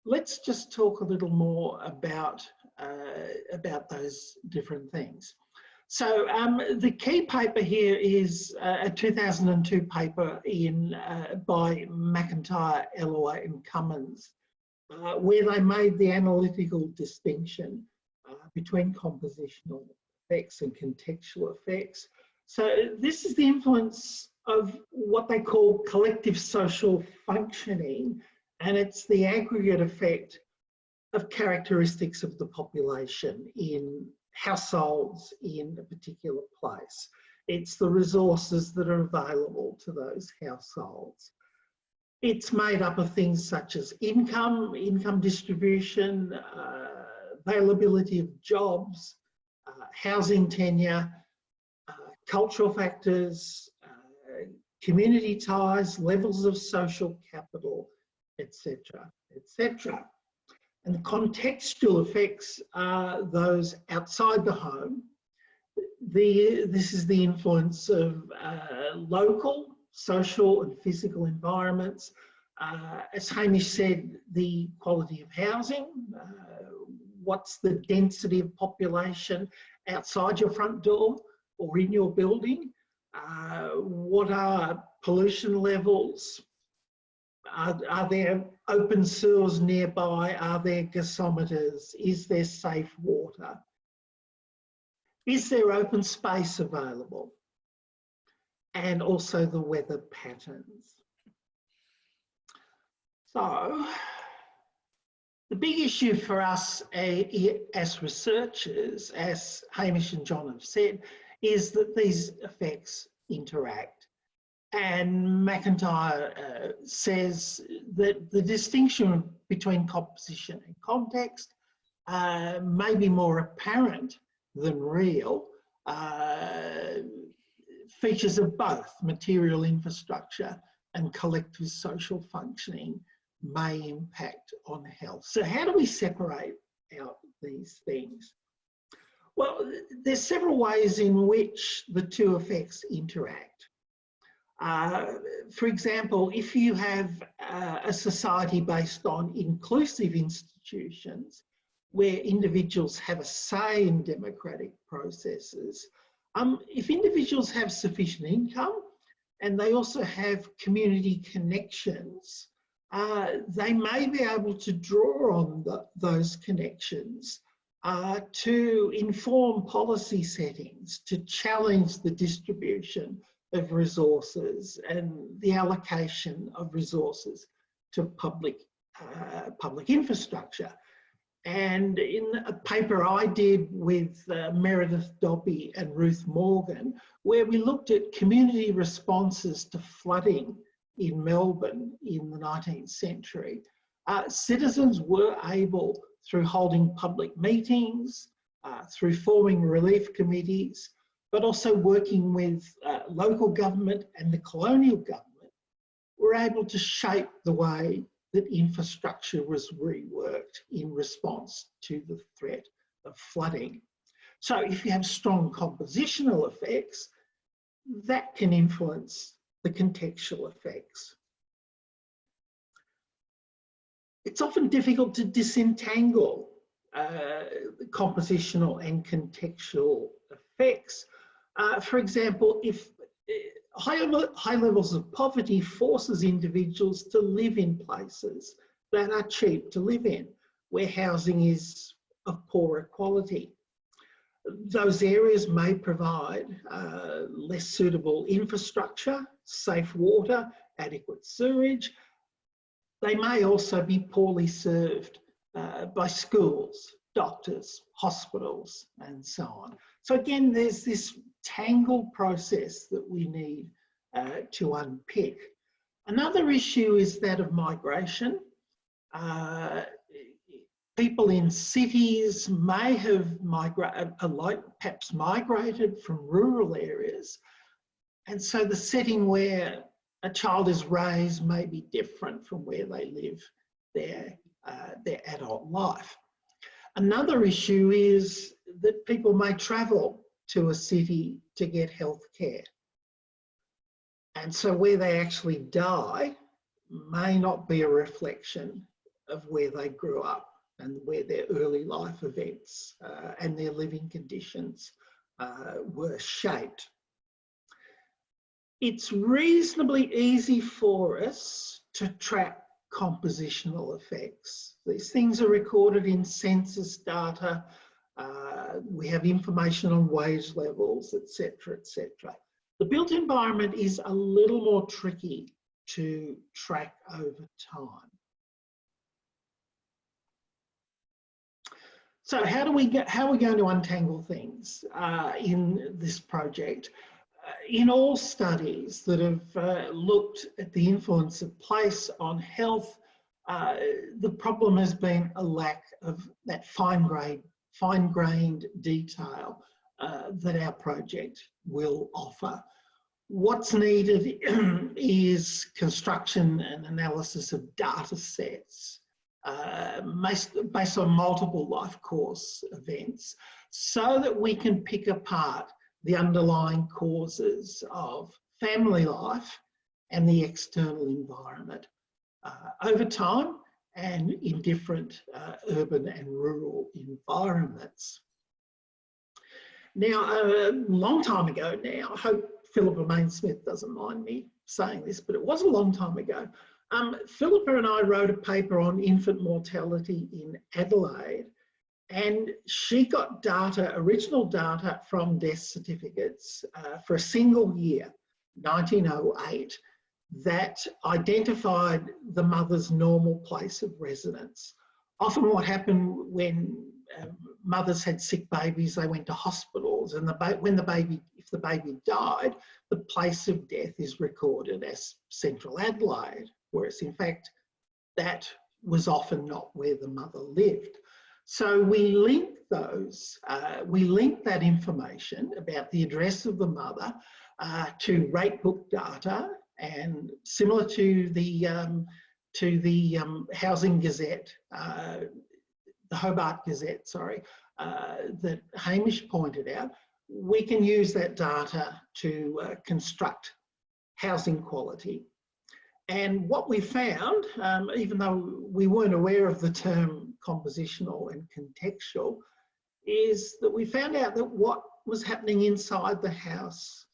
Let's just talk a little more about those different things. So the key paper here is a 2002 paper by McIntyre, Ellaway and Cummins, where they made the analytical distinction between compositional effects and contextual effects. So this is the influence of what they call collective social functioning, and it's the aggregate effect of characteristics of the population in households in a particular place. It's the resources that are available to those households. It's made up of things such as income distribution, availability of jobs, housing tenure, cultural factors, community ties, levels of social capital, etc., etc. And the contextual effects are those outside the home. This is the influence of local, social and physical environments. As Hamish said, the quality of housing, what's the density of population outside your front door or in your building? What are pollution levels? Are there open sewers nearby? Are there gasometers? Is there safe water? Is there open space available? And also the weather patterns. So, the big issue for us as researchers, as Hamish and John have said, is that these effects interact. And McIntyre says that the distinction between composition and context may be more apparent than real, features of both material infrastructure and collective social functioning may impact on health. So how do we separate out these things? Well, there's several ways in which the two effects interact. For example, if you have a society based on inclusive institutions where individuals have a say in democratic processes, if individuals have sufficient income and they also have community connections, they may be able to draw on those connections to inform policy settings, to challenge the distribution of resources and the allocation of resources to public infrastructure. And in a paper I did with Meredith Dobby and Ruth Morgan, where we looked at community responses to flooding in Melbourne in the 19th century, citizens were able, through holding public meetings, through forming relief committees, but also working with local government and the colonial government, were able to shape the way that infrastructure was reworked in response to the threat of flooding. So if you have strong compositional effects, that can influence the contextual effects. It's often difficult to disentangle compositional and contextual effects. For example, if high levels of poverty forces individuals to live in places that are cheap to live in, where housing is of poorer quality. Those areas may provide less suitable infrastructure, safe water, adequate sewerage. They may also be poorly served by schools, doctors, hospitals, and so on. So again, there's this tangled process that we need to unpick. Another issue is that of migration. People in cities may have perhaps migrated from rural areas, and so the setting where a child is raised may be different from where they live their adult life. Another issue is that people may travel to a city to get health care. And so where they actually die may not be a reflection of where they grew up and where their early life events and their living conditions were shaped. It's reasonably easy for us to track compositional effects. These things are recorded in census data. We have information on wage levels, etc., etc. The built environment is a little more tricky to track over time. So how are we going to untangle things in this project? In all studies that have looked at the influence of place on health, the problem has been a lack of that fine-grained detail that our project will offer. What's needed is construction and analysis of data sets based on multiple life course events so that we can pick apart the underlying causes of family life and the external environment over time and in different urban and rural environments. Now, a long time ago now, I hope Philippa Main-Smith doesn't mind me saying this, but it was a long time ago. Philippa and I wrote a paper on infant mortality in Adelaide, and she got data, original data from death certificates for a single year, 1908, that identified the mother's normal place of residence. Often what happened when mothers had sick babies, they went to hospitals, and if the baby died, the place of death is recorded as Central Adelaide, whereas in fact that was often not where the mother lived. So we link those, we link that information about the address of the mother to rate book data, and similar to the Housing Gazette, the Hobart Gazette, sorry, that Hamish pointed out, we can use that data to construct housing quality. And what we found, even though we weren't aware of the term compositional and contextual, is that we found out that what was happening inside the house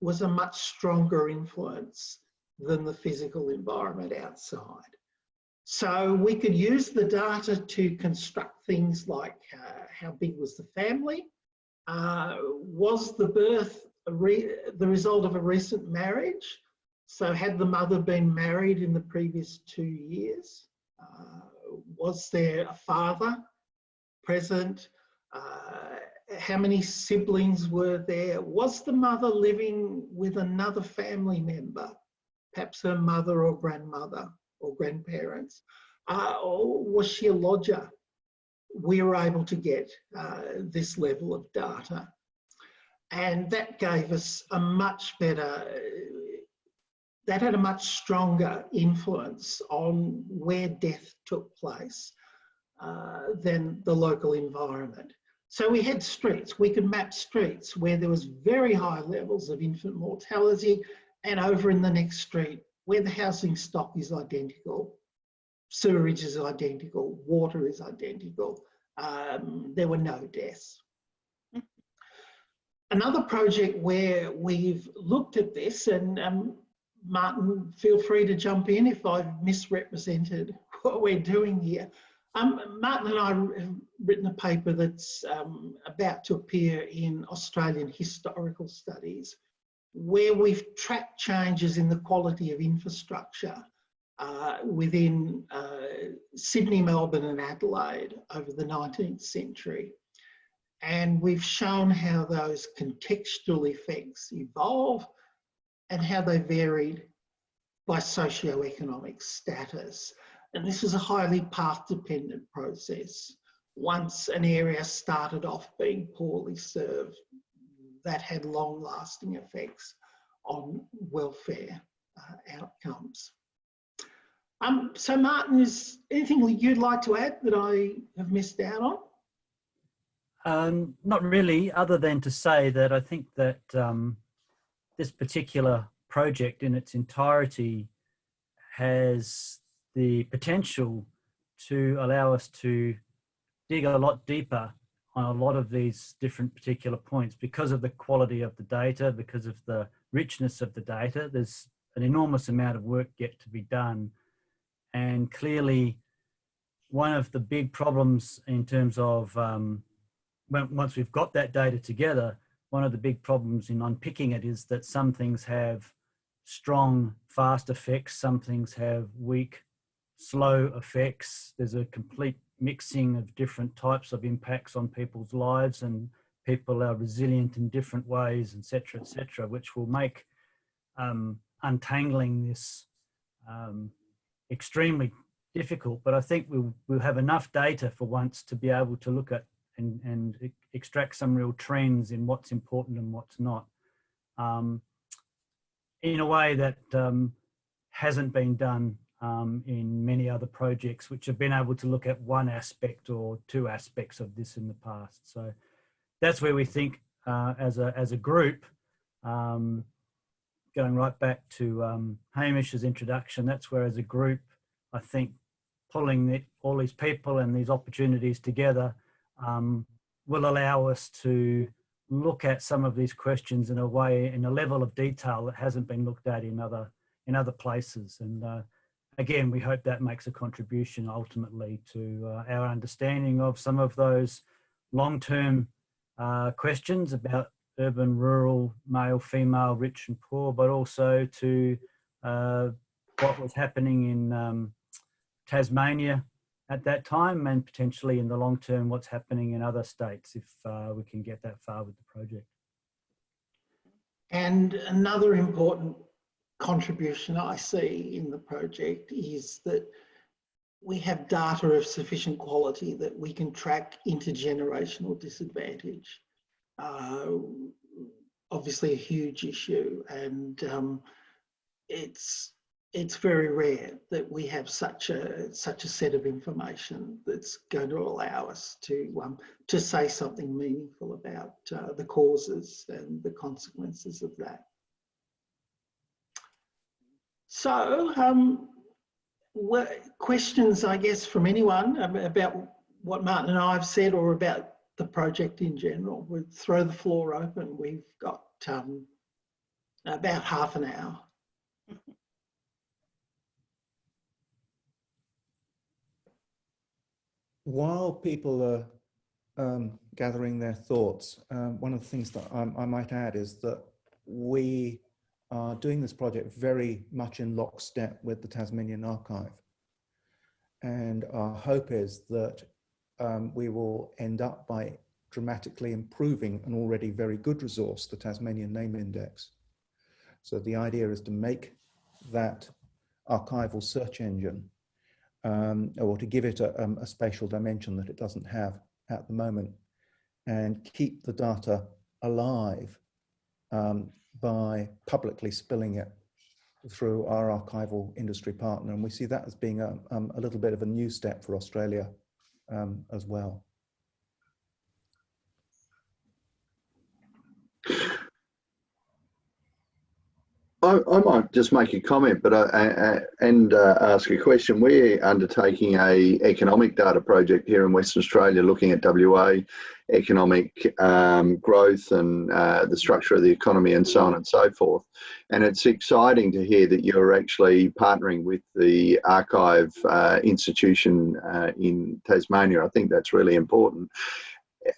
was a much stronger influence than the physical environment outside. So we could use the data to construct things like how big was the family? Was the birth the result of a recent marriage? So had the mother been married in the previous 2 years? Was there a father present? How many siblings were there? Was the mother living with another family member, perhaps her mother or grandmother or grandparents? Or was she a lodger? We were able to get this level of data. And that gave us a much better, that had a much stronger influence on where death took place than the local environment. So we had streets, we could map streets where there was very high levels of infant mortality, and over in the next street where the housing stock is identical, sewerage is identical, water is identical, there were no deaths. Another project where we've looked at this, and Martin, feel free to jump in if I've misrepresented what we're doing here. Martin and I have written a paper that's about to appear in Australian Historical Studies, where we've tracked changes in the quality of infrastructure within Sydney, Melbourne and Adelaide over the 19th century. And we've shown how those contextual effects evolve and how they varied by socioeconomic status. And this is a highly path-dependent process. Once an area started off being poorly served, that had long-lasting effects on welfare outcomes. So Martin, is anything you'd like to add that I have missed out on? Not really, other than to say that I think that this particular project in its entirety has the potential to allow us to dig a lot deeper on a lot of these different particular points because of the quality of the data, because of the richness of the data. There's an enormous amount of work yet to be done. And clearly, one of the big problems in terms of once we've got that data together, one of the big problems in unpicking it is that some things have strong, fast effects, some things have weak, slow effects. There's a complete mixing of different types of impacts on people's lives, and people are resilient in different ways, et cetera, which will make untangling this extremely difficult. But I think we'll have enough data for once to be able to look at and extract some real trends in what's important and what's not, in a way that hasn't been done in many other projects which have been able to look at one aspect or two aspects of this in the past. So that's where we think as a group, going right back to Hamish's introduction, that's where as a group, I think pulling all these people and these opportunities together will allow us to look at some of these questions in a way, in a level of detail that hasn't been looked at in other places. And again, we hope that makes a contribution ultimately to our understanding of some of those long-term questions about urban, rural, male, female, rich and poor, but also to what was happening in Tasmania at that time, and potentially in the long term what's happening in other states if we can get that far with the project. And another important contribution I see in the project is that we have data of sufficient quality that we can track intergenerational disadvantage. Obviously a huge issue, and it's very rare that we have such a set of information that's going to allow us to say something meaningful about the causes and the consequences of that. So, questions, I guess, from anyone about what Martin and I have said or about the project in general? We'll throw the floor open. We've got about half an hour. While people are gathering their thoughts, one of the things that I might add is that we are doing this project very much in lockstep with the Tasmanian Archive. And our hope is that we will end up by dramatically improving an already very good resource, the Tasmanian Name Index. So the idea is to make that archival search engine, or to give it a spatial dimension that it doesn't have at the moment, and keep the data alive by publicly spilling it through our archival industry partner. And we see that as being a little bit of a new step for Australia as well. I might just make a comment, but ask a question. We're undertaking a economic data project here in Western Australia, looking at WA economic growth and the structure of the economy and so on and so forth. And it's exciting to hear that you're actually partnering with the archive institution in Tasmania. I think that's really important.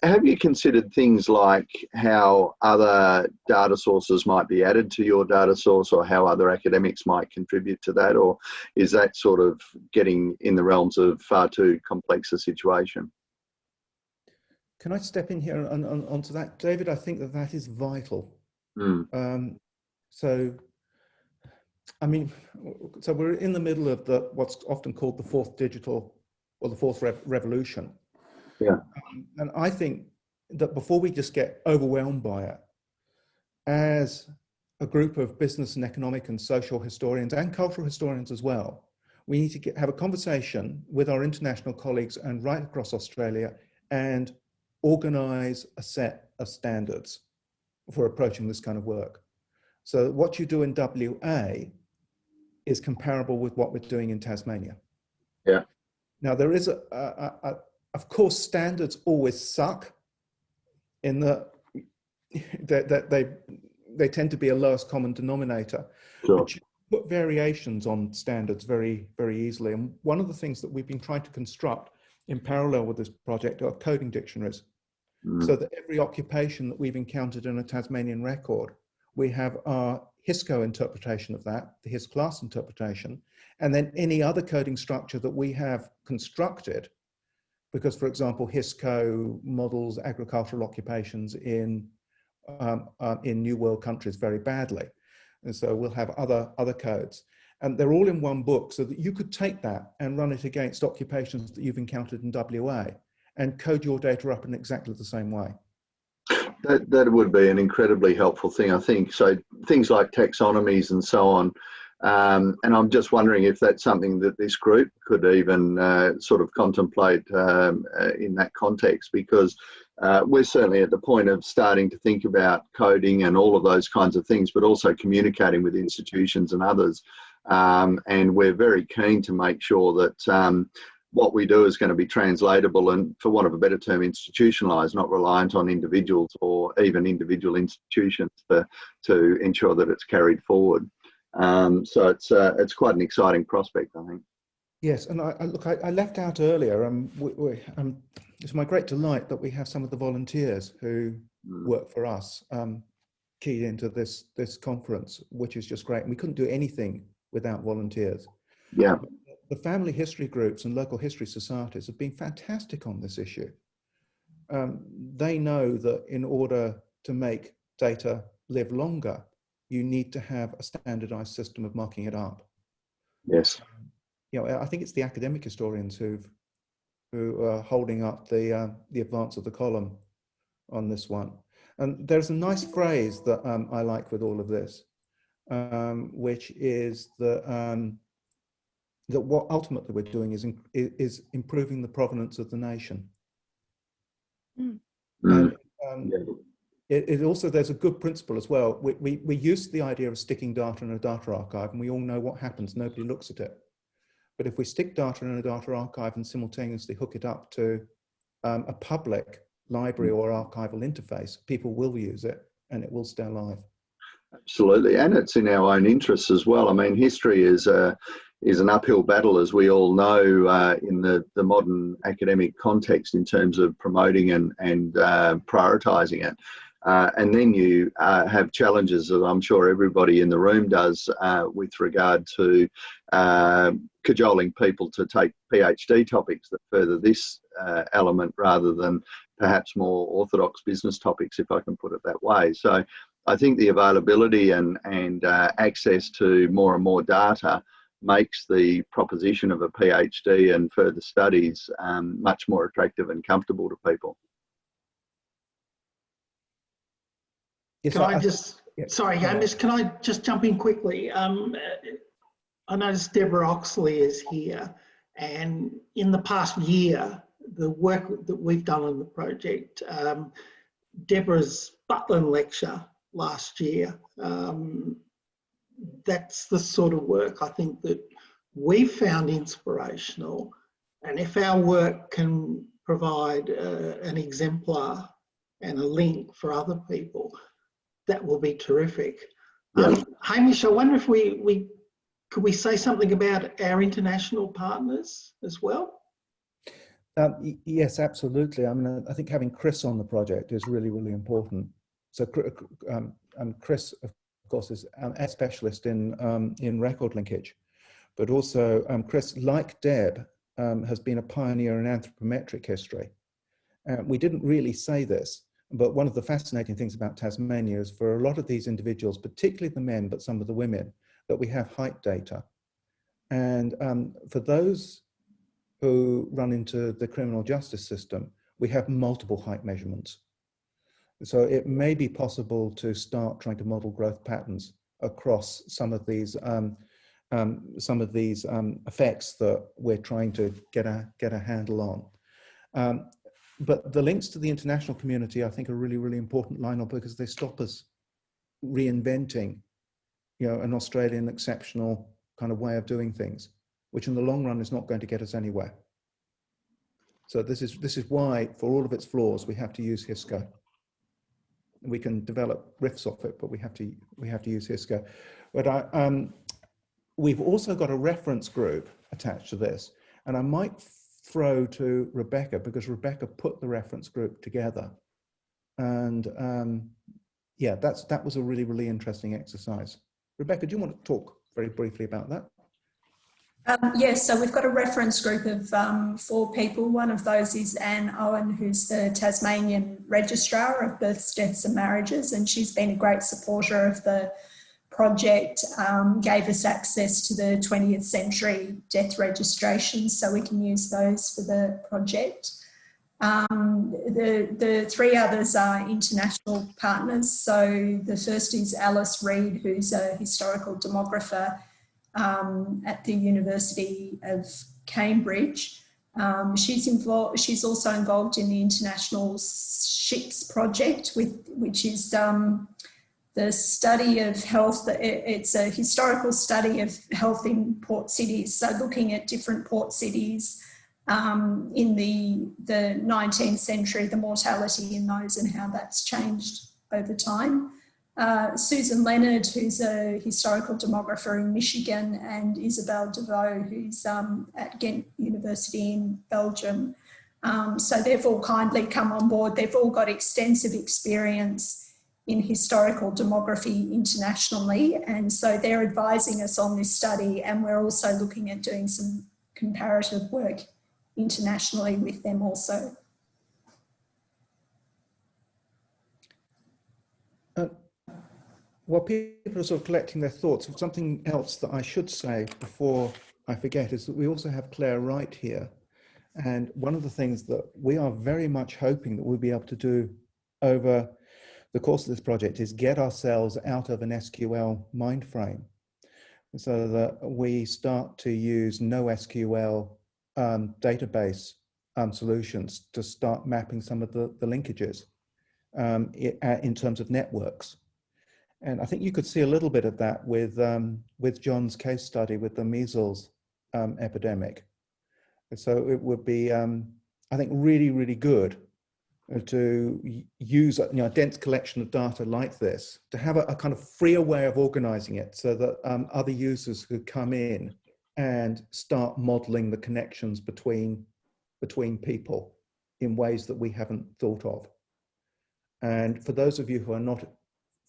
Have you considered things like how other data sources might be added to your data source, or how other academics might contribute to that? Or is that sort of getting in the realms of far too complex a situation? Can I step in here onto that, David? I think that is vital. So, I mean, so we're in the middle of what's often called the fourth digital, or the fourth revolution. Yeah. And I think that before we just get overwhelmed by it, as a group of business and economic and social historians and cultural historians as well, we need to have a conversation with our international colleagues and right across Australia and organize a set of standards for approaching this kind of work. So what you do in WA is comparable with what we're doing in Tasmania. Yeah. Now there is of course, standards always suck in that they tend to be a lowest common denominator. Sure. But you put variations on standards very, very easily. And one of the things that we've been trying to construct in parallel with this project are coding dictionaries. So that every occupation that we've encountered in a Tasmanian record, we have our HISCO interpretation of that, the HIS class interpretation, and then any other coding structure that we have constructed. Because, for example, HISCO models agricultural occupations in New World countries very badly. And so we'll have other codes. And they're all in one book, so that you could take that and run it against occupations that you've encountered in WA and code your data up in exactly the same way. That would be an incredibly helpful thing, I think. So things like taxonomies and so on. And I'm just wondering if that's something that this group could even sort of contemplate in that context, because we're certainly at the point of starting to think about coding and all of those kinds of things, but also communicating with institutions and others. And we're very keen to make sure that what we do is going to be translatable and, for want of a better term, institutionalised, not reliant on individuals or even individual institutions to ensure that it's carried forward. So it's quite an exciting prospect, I think. Yes, and I left out earlier, it's my great delight that we have some of the volunteers who work for us keyed into this conference, which is just great. And we couldn't do anything without volunteers. Yeah. The family history groups and local history societies have been fantastic on this issue. They know that in order to make data live longer, you need to have a standardized system of marking it up. Yes. I think it's the academic historians who are holding up the advance of the column on this one. And there's a nice phrase that I like with all of this, which is that that what ultimately we're doing is improving the provenance of the nation. And it also, there's a good principle as well. We used the idea of sticking data in a data archive, and we all know what happens. Nobody looks at it. But if we stick data in a data archive and simultaneously hook it up to a public library or archival interface, people will use it and it will stay alive. Absolutely, and it's in our own interests as well. I mean, history is an uphill battle, as we all know, in the modern academic context in terms of promoting and prioritising it. And then you have challenges that I'm sure everybody in the room does with regard to cajoling people to take PhD topics that further this element rather than perhaps more orthodox business topics, if I can put it that way. So I think the availability and access to more and more data makes the proposition of a PhD and further studies much more attractive and comfortable to people. Yes, Can I just, sorry, Hamish, can I just jump in quickly? I noticed Deborah Oxley is here, and in the past year, the work that we've done on the project, Deborah's Butland lecture last year, that's the sort of work I think that we found inspirational, and if our work can provide an exemplar and a link for other people, that will be terrific. Yeah. Hamish, I wonder if could we say something about our international partners as well? Yes, absolutely. I mean, I think having Chris on the project is really, really important. So Chris, of course, is a specialist in record linkage, but also Chris, like Deb, has been a pioneer in anthropometric history. We didn't really say this, but one of the fascinating things about Tasmania is for a lot of these individuals, particularly the men, but some of the women, that we have height data. And for those who run into the criminal justice system, we have multiple height measurements. So it may be possible to start trying to model growth patterns across some of these effects that we're trying to get a handle on. But the links to the international community, I think, are really, really important, Lionel, because they stop us reinventing, an Australian exceptional kind of way of doing things, which in the long run is not going to get us anywhere. So this is why, for all of its flaws, we have to use HISCO. We can develop riffs off it, but we have to use HISCO. But we've also got a reference group attached to this, and I might throw to Rebecca, because Rebecca put the reference group together, and yeah, that was a really, really interesting exercise. Rebecca, do you want to talk very briefly about that? Yes, so we've got a reference group of 4 people. One of those is Anne Owen, who's the Tasmanian Registrar of Births, Deaths and Marriages, and she's been a great supporter of the project, gave us access to the 20th century death registrations so we can use those for the project. The 3 others are international partners. So the first is Alice Reid, who's a historical demographer at the University of Cambridge. She's also involved in the International Ships Project, which is the study of health. It's a historical study of health in port cities, so looking at different port cities in the 19th century, the mortality in those and how that's changed over time. Susan Leonard, who's a historical demographer in Michigan, and Isabelle Deveau, who's at Ghent University in Belgium. So they've all kindly come on board. They've all got extensive experience in historical demography internationally, and so they're advising us on this study, and we're also looking at doing some comparative work internationally with them also. While people are sort of collecting their thoughts, something else that I should say before I forget is that we also have Claire Wright here. And one of the things that we are very much hoping that we'll be able to do over the course of this project is get ourselves out of an SQL mind frame so that we start to use NoSQL database solutions to start mapping some of the linkages in terms of networks. And I think you could see a little bit of that with John's case study with the measles epidemic. So it would be, I think, really, really good to use a dense collection of data like this to have a kind of freer way of organizing it so that other users could come in and start modeling the connections between people in ways that we haven't thought of. And for those of you who are not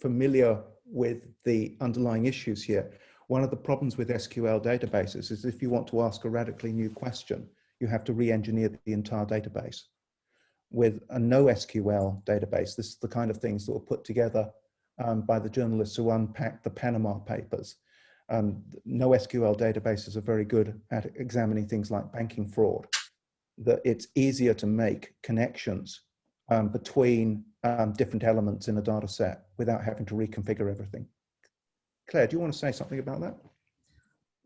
familiar with the underlying issues here, one of the problems with SQL databases is if you want to ask a radically new question, you have to re-engineer the entire database. With a NoSQL database, this is the kind of things that were put together by the journalists who unpacked the Panama Papers. NoSQL databases are very good at examining things like banking fraud, that it's easier to make connections between different elements in a data set without having to reconfigure everything. Claire, do you want to say something about that?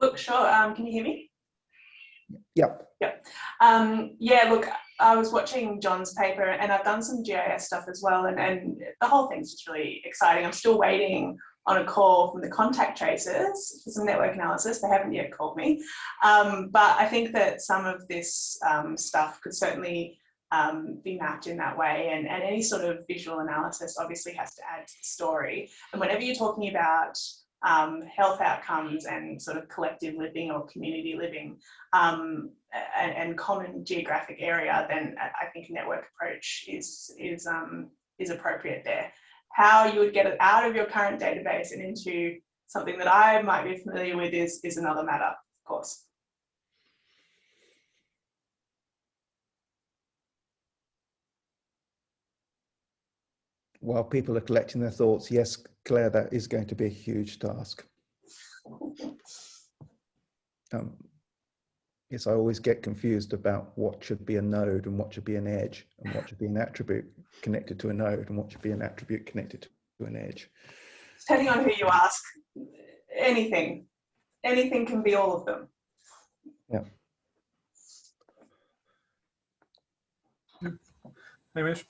Look, sure. Can you hear me? Yep. Yep. Yeah, look, I was watching John's paper and I've done some GIS stuff as well, and the whole thing's just really exciting. I'm still waiting on a call from the contact tracers for some network analysis. They haven't yet called me. But I think that some of this stuff could certainly be mapped in that way, and any sort of visual analysis obviously has to add to the story. And whenever you're talking about health outcomes and sort of collective living or community living and common geographic area, then I think a network approach is appropriate there. How you would get it out of your current database and into something that I might be familiar with is another matter, of course. While people are collecting their thoughts, yes, Claire, that is going to be a huge task. Yes, I always get confused about what should be a node and what should be an edge, and what should be an attribute connected to a node and what should be an attribute connected to an edge. Depending on who you ask, anything can be all of them. Yeah. Hey, Mish.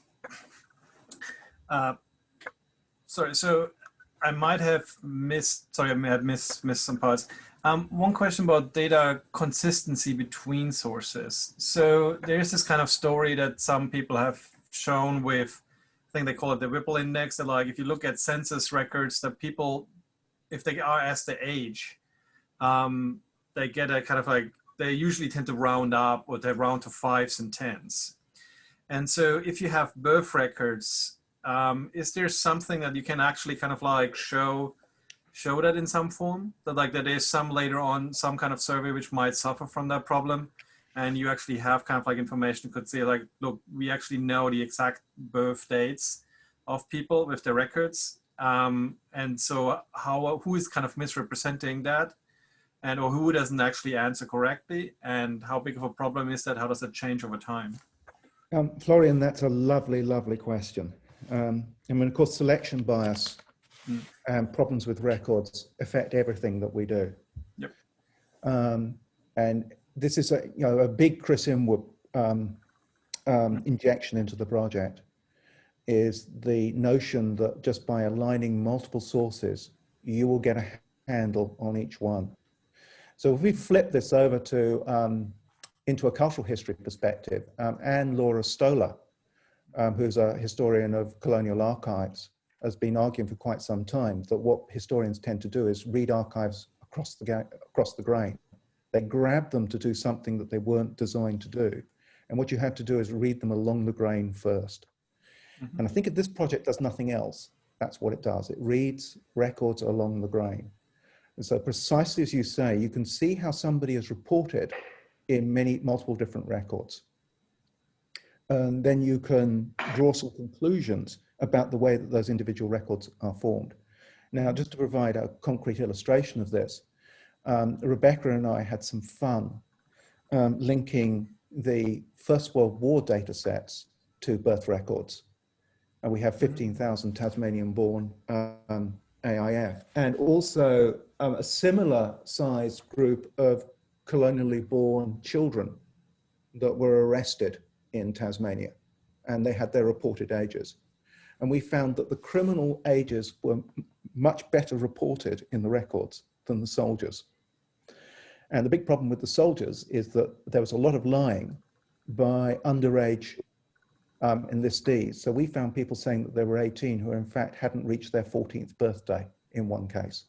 Sorry, so I might have missed some parts. One question about data consistency between sources. So there's this kind of story that some people have shown with, I think they call it the Whipple index, that like if you look at census records, that people, if they are asked the age, they get a kind of like, they usually tend to round up, or they round to 5s and 10s. And so if you have birth records, is there something that you can actually kind of like show that in some form, that like that there's some later on, some kind of survey which might suffer from that problem, and you actually have kind of like information you could say like, look, we actually know the exact birth dates of people with their records, and so who is kind of misrepresenting that, and or who doesn't actually answer correctly, and how big of a problem is that? How does that change over time? Florian, that's a lovely, lovely question. I mean, of course, selection bias and problems with records affect everything that we do. Yep. And this is a big Chris Inwood injection into the project, is the notion that just by aligning multiple sources, you will get a handle on each one. So if we flip this over to into a cultural history perspective, Anne Laura Stoller, who's a historian of colonial archives, has been arguing for quite some time that what historians tend to do is read archives across the grain. They grab them to do something that they weren't designed to do. And what you have to do is read them along the grain first. Mm-hmm. And I think if this project does nothing else, that's what it does. It reads records along the grain. And so precisely as you say, you can see how somebody is reported in multiple different records. And then you can draw some conclusions about the way that those individual records are formed. Now, just to provide a concrete illustration of this, Rebecca and I had some fun linking the First World War data sets to birth records. And we have 15,000 Tasmanian-born AIF, and also a similar sized group of colonially born children that were arrested in Tasmania, and they had their reported ages. And we found that the criminal ages were much better reported in the records than the soldiers. And the big problem with the soldiers is that there was a lot of lying by underage enlistees. So we found people saying that they were 18 who in fact hadn't reached their 14th birthday in one case.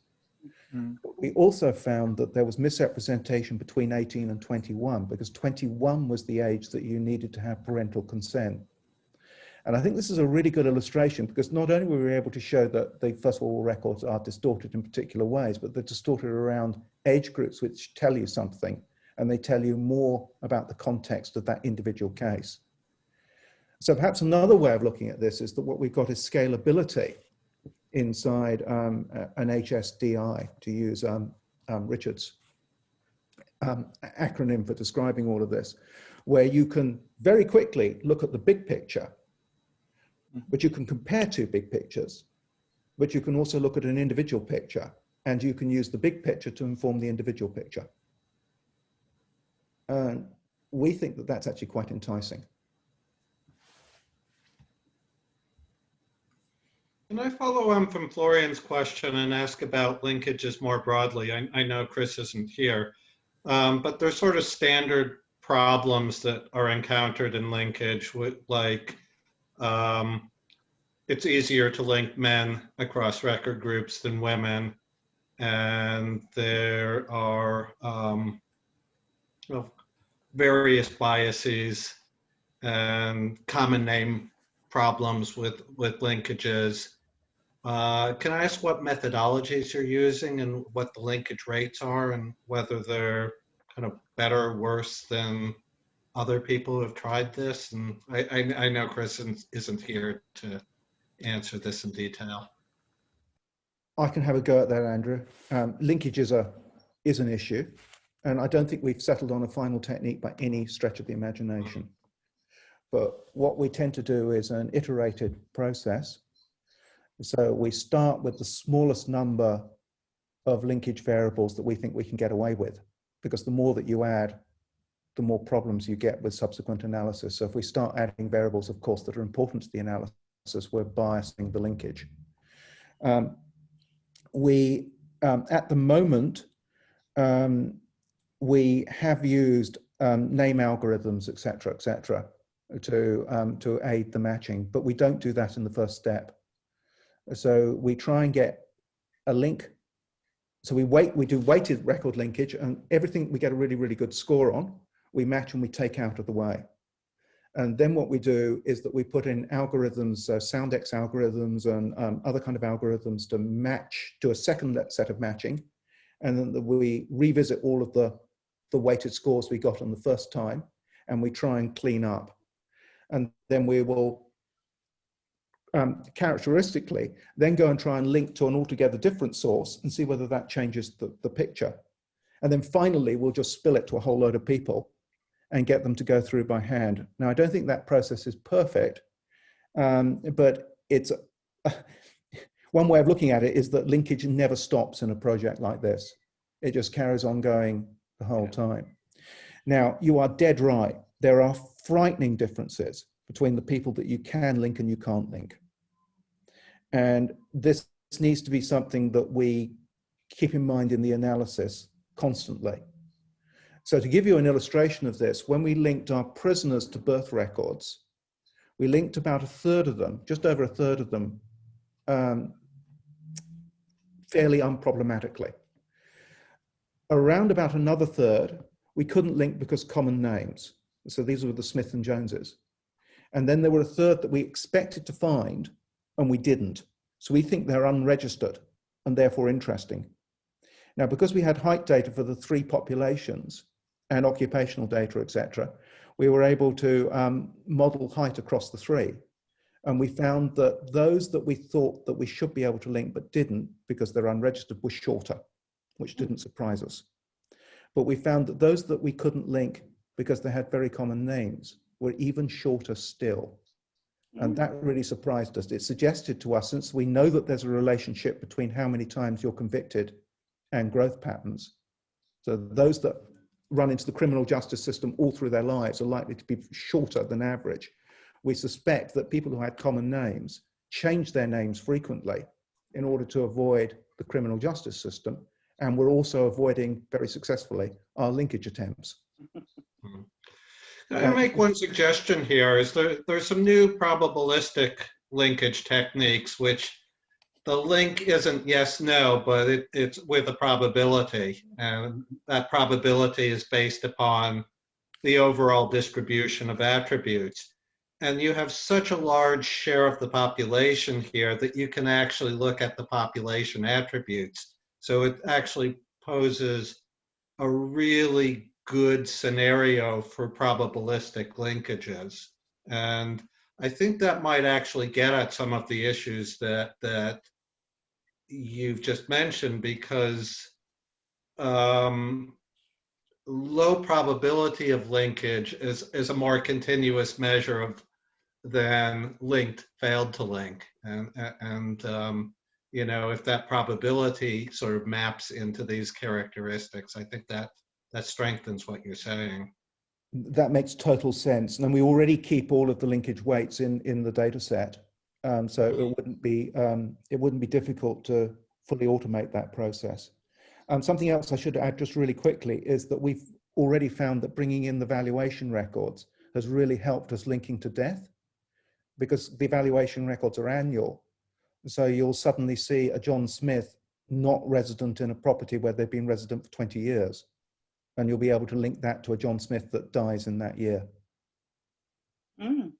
We also found that there was misrepresentation between 18 and 21, because 21 was the age that you needed to have parental consent. And I think this is a really good illustration, because not only were we able to show that the First World War records are distorted in particular ways, but they're distorted around age groups which tell you something, and they tell you more about the context of that individual case. So perhaps another way of looking at this is that what we've got is scalability inside an HSDI, to use Richard's acronym for describing all of this, where you can very quickly look at the big picture, but you can compare two big pictures, but you can also look at an individual picture, and you can use the big picture to inform the individual picture. And we think that that's actually quite enticing. Can I follow on from Florian's question and ask about linkages more broadly? I know Chris isn't here, but there's sort of standard problems that are encountered in linkage, with, like it's easier to link men across record groups than women, and there are well, various biases and common name problems with linkages. Can I ask what methodologies you're using and what the linkage rates are, and whether they're kind of better or worse than other people who have tried this? And I know Chris isn't here to answer this in detail. I can have a go at that, Andrew. Linkage is an issue, and I don't think we've settled on a final technique by any stretch of the imagination. But what we tend to do is an iterated process. So we start with the smallest number of linkage variables that we think we can get away with, because the more that you add, the more problems you get with subsequent analysis. So if we start adding variables, of course, that are important to the analysis, we're biasing the linkage. At the moment, we have used name algorithms, et cetera, to aid the matching, but we don't do that in the first step. So we try and get a link. So we do weighted record linkage, and everything we get a really, really good score on, we match and we take out of the way. And then what we do is that we put in algorithms, SoundX algorithms and other kind of algorithms to match to a second set of matching. And then we revisit all of the weighted scores we got on the first time, and we try and clean up. And then we will characteristically then go and try and link to an altogether different source and see whether that changes the picture. And then finally, we'll just spill it to a whole load of people and get them to go through by hand. Now, I don't think that process is perfect, but it's one way of looking at it is that linkage never stops in a project like this. It just carries on going the whole time. Now, you are dead right. There are frightening differences between the people that you can link and you can't link. And this needs to be something that we keep in mind in the analysis constantly. So to give you an illustration of this, when we linked our prisoners to birth records, we linked about a third of them, just over a third of them, fairly unproblematically. Around about another third, we couldn't link because common names. So these were the Smith and Joneses. And then there were a third that we expected to find and we didn't. So we think they're unregistered and therefore interesting. Now, because we had height data for the three populations and occupational data, et cetera, we were able to model height across the three. And we found that those that we thought that we should be able to link but didn't because they're unregistered were shorter which didn't surprise us. But we found that those that we couldn't link because they had very common names were even shorter still. And that really surprised us. It suggested to us, since we know that there's a relationship between how many times you're convicted and growth patterns, so those that run into the criminal justice system all through their lives are likely to be shorter than average. We suspect that people who had common names changed their names frequently in order to avoid the criminal justice system. And we're also avoiding, very successfully, our linkage attempts. Can I make one suggestion here? Is there's some new probabilistic linkage techniques, which the link isn't yes, no, but it's with a probability. And that probability is based upon the overall distribution of attributes. And you have such a large share of the population here that you can actually look at the population attributes. So it actually poses a really good scenario for probabilistic linkages. And I think that might actually get at some of the issues that you've just mentioned, because low probability of linkage is a more continuous measure of than linked failed to link. And you know, if that probability sort of maps into these characteristics, I think that strengthens what you're saying. That makes total sense. And we already keep all of the linkage weights in the data set. So it wouldn't be difficult to fully automate that process. Something else I should add just really quickly is that we've already found that bringing in the valuation records has really helped us linking to death, because the valuation records are annual. So you'll suddenly see a John Smith not resident in a property where they've been resident for 20 years. And you'll be able to link that to a John Smith that dies in that year. Mm.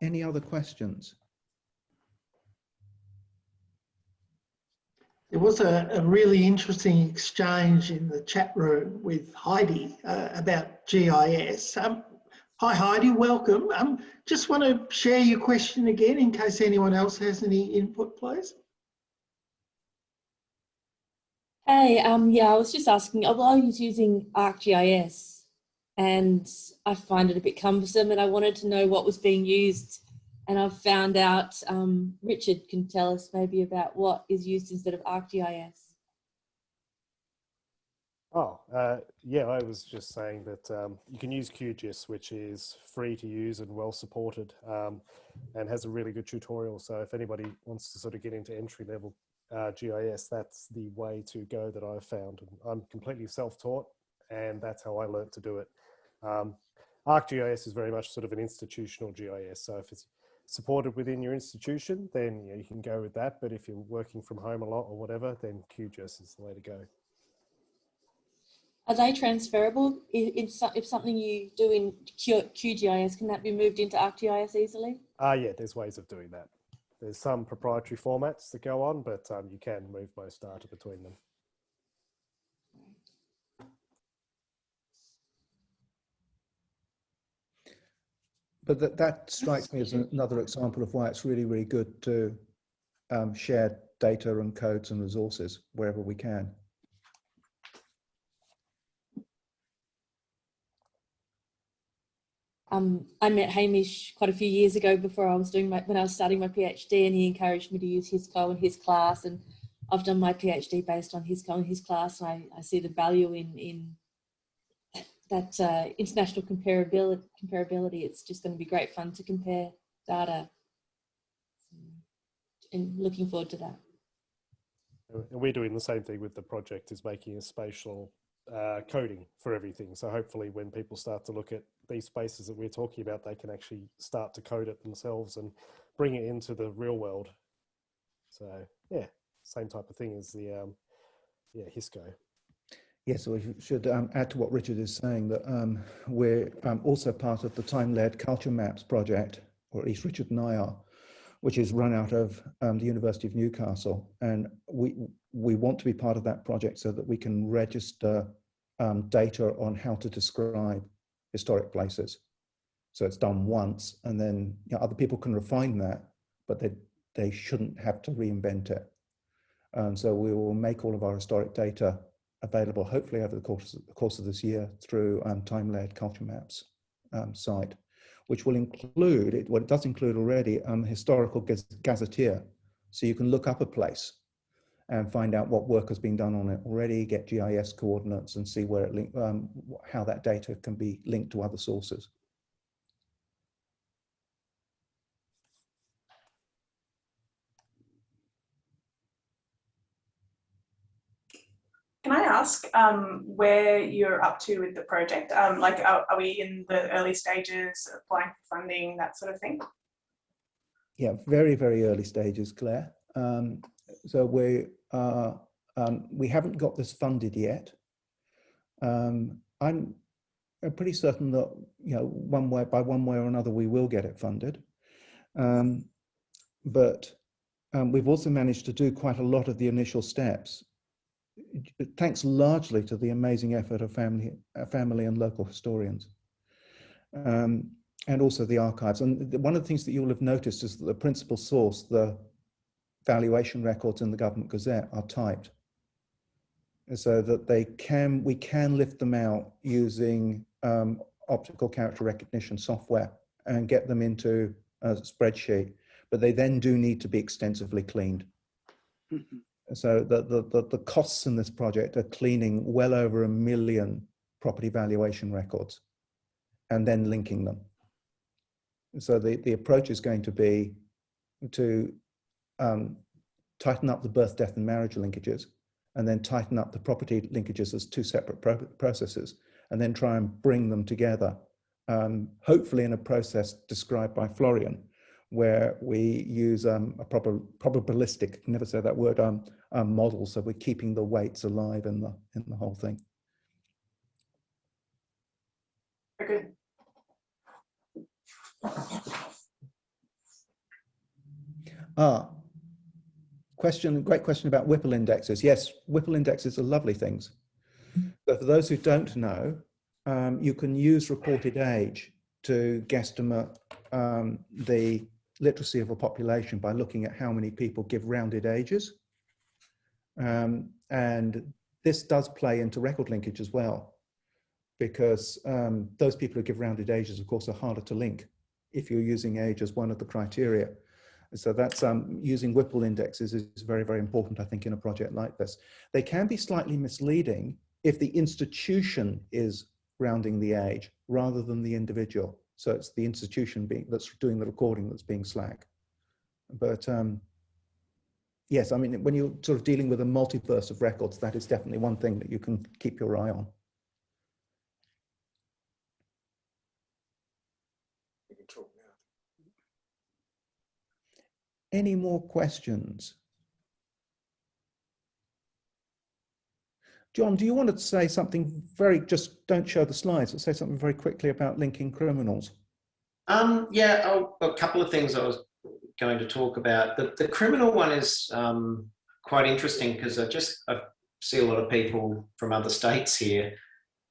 Any other questions? There was a really interesting exchange in the chat room with Heidi about GIS. Hi Heidi, welcome. Just want to share your question again in case anyone else has any input, please. Hey, yeah, I was just asking, I was using Arcgis and I find it a bit cumbersome, and I wanted to know what was being used, and I've found out Richard can tell us maybe about what is used instead of Arcgis. Oh, yeah, I was just saying that you can use QGIS, which is free to use and well supported, and has a really good tutorial. So if anybody wants to sort of get into entry level GIS, that's the way to go that I've found. And I'm completely self-taught, and that's how I learned to do it. ArcGIS is very much sort of an institutional GIS. So if it's supported within your institution, then you can go with that. But if you're working from home a lot or whatever, then QGIS is the way to go. Are they transferable? If something you do in QGIS, can that be moved into ArcGIS easily? Yeah, there's ways of doing that. There's some proprietary formats that go on, but you can move most data between them. But that strikes me as another example of why it's really, really good to share data and codes and resources wherever we can. I met Hamish quite a few years ago before I was when I was starting my PhD, and he encouraged me to use his co in his class, and I've done my PhD based on his co in his class, and I see the value in that international comparability. It's just going to be great fun to compare data, and looking forward to that. And we're doing the same thing with the project, is making a spatial coding for everything. So hopefully when people start to look at these spaces that we're talking about, they can actually start to code it themselves and bring it into the real world. So yeah, same type of thing as the HISCO. Yes, so we should add to what Richard is saying, that we're also part of the time-led Culture Maps project, or at least Richard and I are, which is run out of the University of Newcastle. And we want to be part of that project so that we can register data on how to describe historic places. So it's done once, and then other people can refine that, but they shouldn't have to reinvent it. And so we will make all of our historic data available, hopefully over the course of this year, through time-layered culture maps site, which will include, it does include already, historical gazetteer. So you can look up a place and find out what work has been done on it already, get GIS coordinates, and see where it how that data can be linked to other sources. Can I ask where you're up to with the project? Like, are we in the early stages, applying for funding, that sort of thing? Yeah, very, very early stages, Claire. So we haven't got this funded yet. I'm pretty certain that by one way or another we will get it funded. But we've also managed to do quite a lot of the initial steps, thanks largely to the amazing effort of family and local historians, and also the archives. And one of the things that you will have noticed is that the principal source, the valuation records in the Government Gazette, are typed, so that we can lift them out using optical character recognition software and get them into a spreadsheet. But they then do need to be extensively cleaned. Mm-hmm. So the costs in this project are cleaning well over 1 million property valuation records and then linking them. So the approach is going to be to tighten up the birth, death, and marriage linkages, and then tighten up the property linkages as two separate processes, and then try and bring them together, hopefully in a process described by Florian, where we use a probabilistic, I can never say that word, model, so we're keeping the weights alive in the whole thing. Very good. Great question about Whipple indexes. Yes, Whipple indexes are lovely things. But for those who don't know, you can use reported age to guesstimate the literacy of a population by looking at how many people give rounded ages. And this does play into record linkage as well, because those people who give rounded ages, of course, are harder to link if you're using age as one of the criteria. So that's using Whipple indexes is very, very important, I think, in a project like this. They can be slightly misleading if the institution is rounding the age rather than the individual. So it's the institution that's doing the recording that's being slack. But yes, I mean, when you're sort of dealing with a multiverse of records, that is definitely one thing that you can keep your eye on. You can talk now. Any more questions? John, do you want to say something just don't show the slides, but say something very quickly about linking criminals? Yeah, a couple of things I was going to talk about. The criminal one is quite interesting because I see a lot of people from other states here,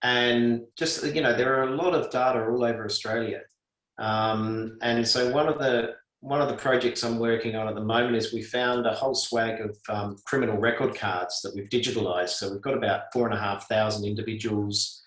and just, there are a lot of data all over Australia. And so one of the projects I'm working on at the moment is we found a whole swag of criminal record cards that we've digitalised. So we've got about 4,500 individuals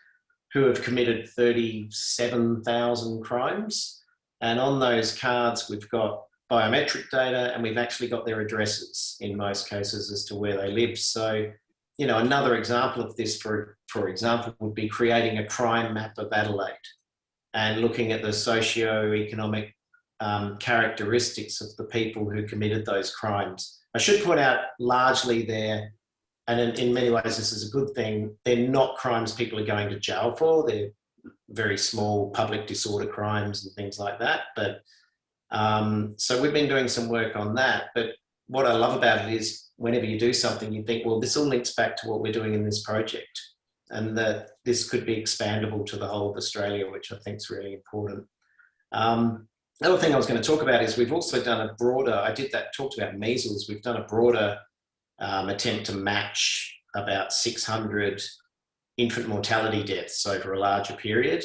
who have committed 37,000 crimes. And on those cards, we've got biometric data, and we've actually got their addresses in most cases as to where they live. So, another example of this, for example, would be creating a crime map of Adelaide and looking at the socio-economic characteristics of the people who committed those crimes. I should point out, largely and in many ways this is a good thing, they're not crimes people are going to jail for. They're very small public disorder crimes and things like that. But so we've been doing some work on that. But what I love about it is whenever you do something, you think, well, this all links back to what we're doing in this project, and that this could be expandable to the whole of Australia, which I think is really important. The other thing I was going to talk about is we've also done a broader, talked about measles, we've done a broader attempt to match about 600 infant mortality deaths over a larger period.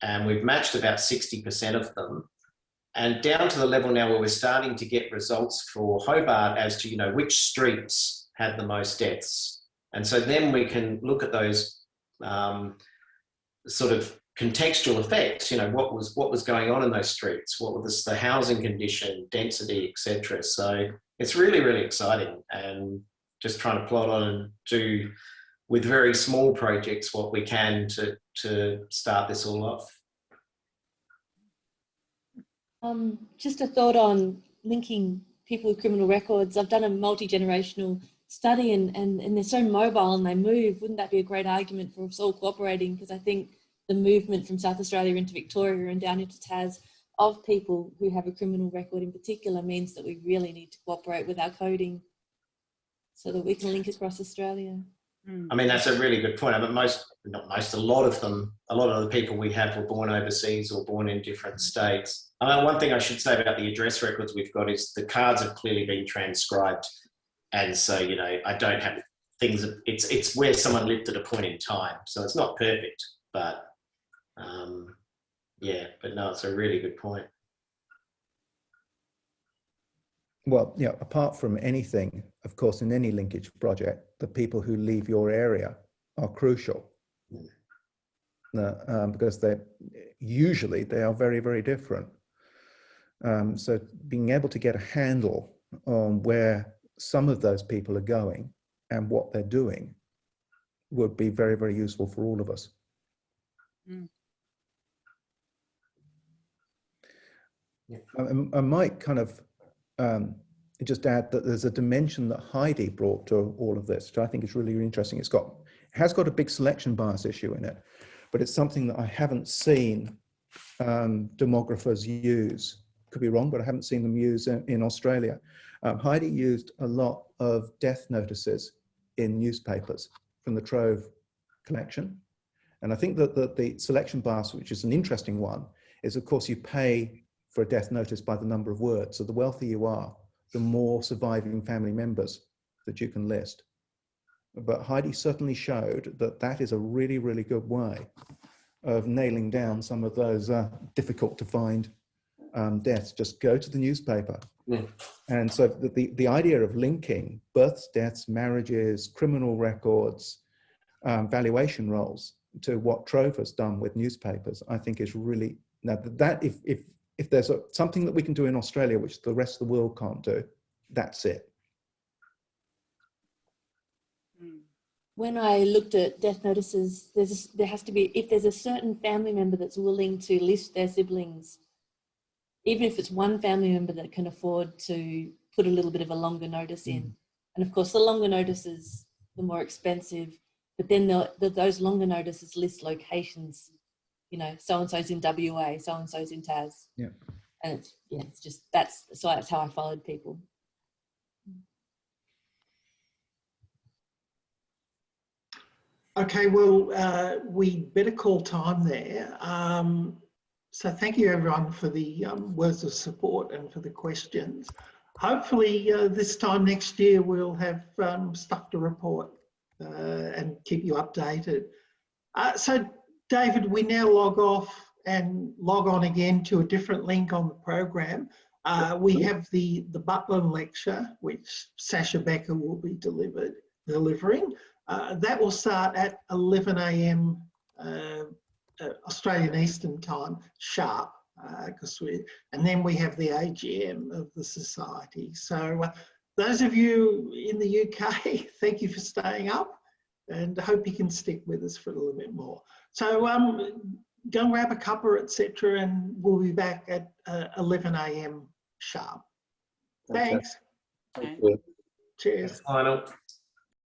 and we've matched about 60% of them, and down to the level now where we're starting to get results for Hobart as to, you know, which streets had the most deaths. And so then we can look at those sort of contextual effects, you know, what was going on in those streets, what was the housing condition, density, etc. So it's really, really exciting, and just trying to plot on and do with very small projects what we can to start this all off. Just a thought on linking people with criminal records. I've done a multi-generational study, and they're so mobile and they move. Wouldn't that be a great argument for us all cooperating? Because I think the movement from South Australia into Victoria and down into Tas of people who have a criminal record in particular means that we really need to cooperate with our coding so that we can link across Australia. I mean, that's a really good point. I mean, a lot of the people we have were born overseas or born in different states. One thing I should say about the address records we've got is the cards have clearly been transcribed. And so, you know, I don't have things, it's where someone lived at a point in time. So it's not perfect, but yeah, but no, it's a really good point. Well, yeah, apart from anything, of course, in any linkage project, the people who leave your area are crucial. Because they are very, very different. So being able to get a handle on where some of those people are going and what they're doing would be very, very useful for all of us. I might kind of just add that there's a dimension that Heidi brought to all of this, which I think is really, really interesting. It has got a big selection bias issue in it, but it's something that I haven't seen demographers use. Could be wrong, but I haven't seen them use in Australia. Heidi used a lot of death notices in newspapers from the Trove collection. And I think that the selection bias, which is an interesting one, is of course you pay for a death notice by the number of words. So the wealthier you are, the more surviving family members that you can list. But Heidi certainly showed that that is a really, really good way of nailing down some of those difficult to find deaths. Just go to the newspaper. Yeah. And so the idea of linking births, deaths, marriages, criminal records, valuation rolls to what Trove has done with newspapers, I think is really, now that if there's something that we can do in Australia, which the rest of the world can't do, that's it. When I looked at death notices, there has to be, if there's a certain family member that's willing to list their siblings, even if it's one family member that can afford to put a little bit of a longer notice in. And of course, the longer notices, the more expensive, but then those longer notices list locations, you know, so-and-so's in WA, so-and-so's in Tas. Yeah. And it's just, that's how I followed people. Okay, well, we better call time there. So thank you everyone for the words of support and for the questions. Hopefully this time next year we'll have stuff to report and keep you updated. So David, we now log off and log on again to a different link on the program. We have the Butland lecture, which Sasha Becker will be delivering. That will start at 11 a.m. Australian Eastern Time sharp, and then we have the AGM of the Society. So those of you in the UK, thank you for staying up, and I hope you can stick with us for a little bit more. So go and grab a cuppa, etc., and we'll be back at 11 a.m. sharp. Thanks. Thank you. Cheers. Final.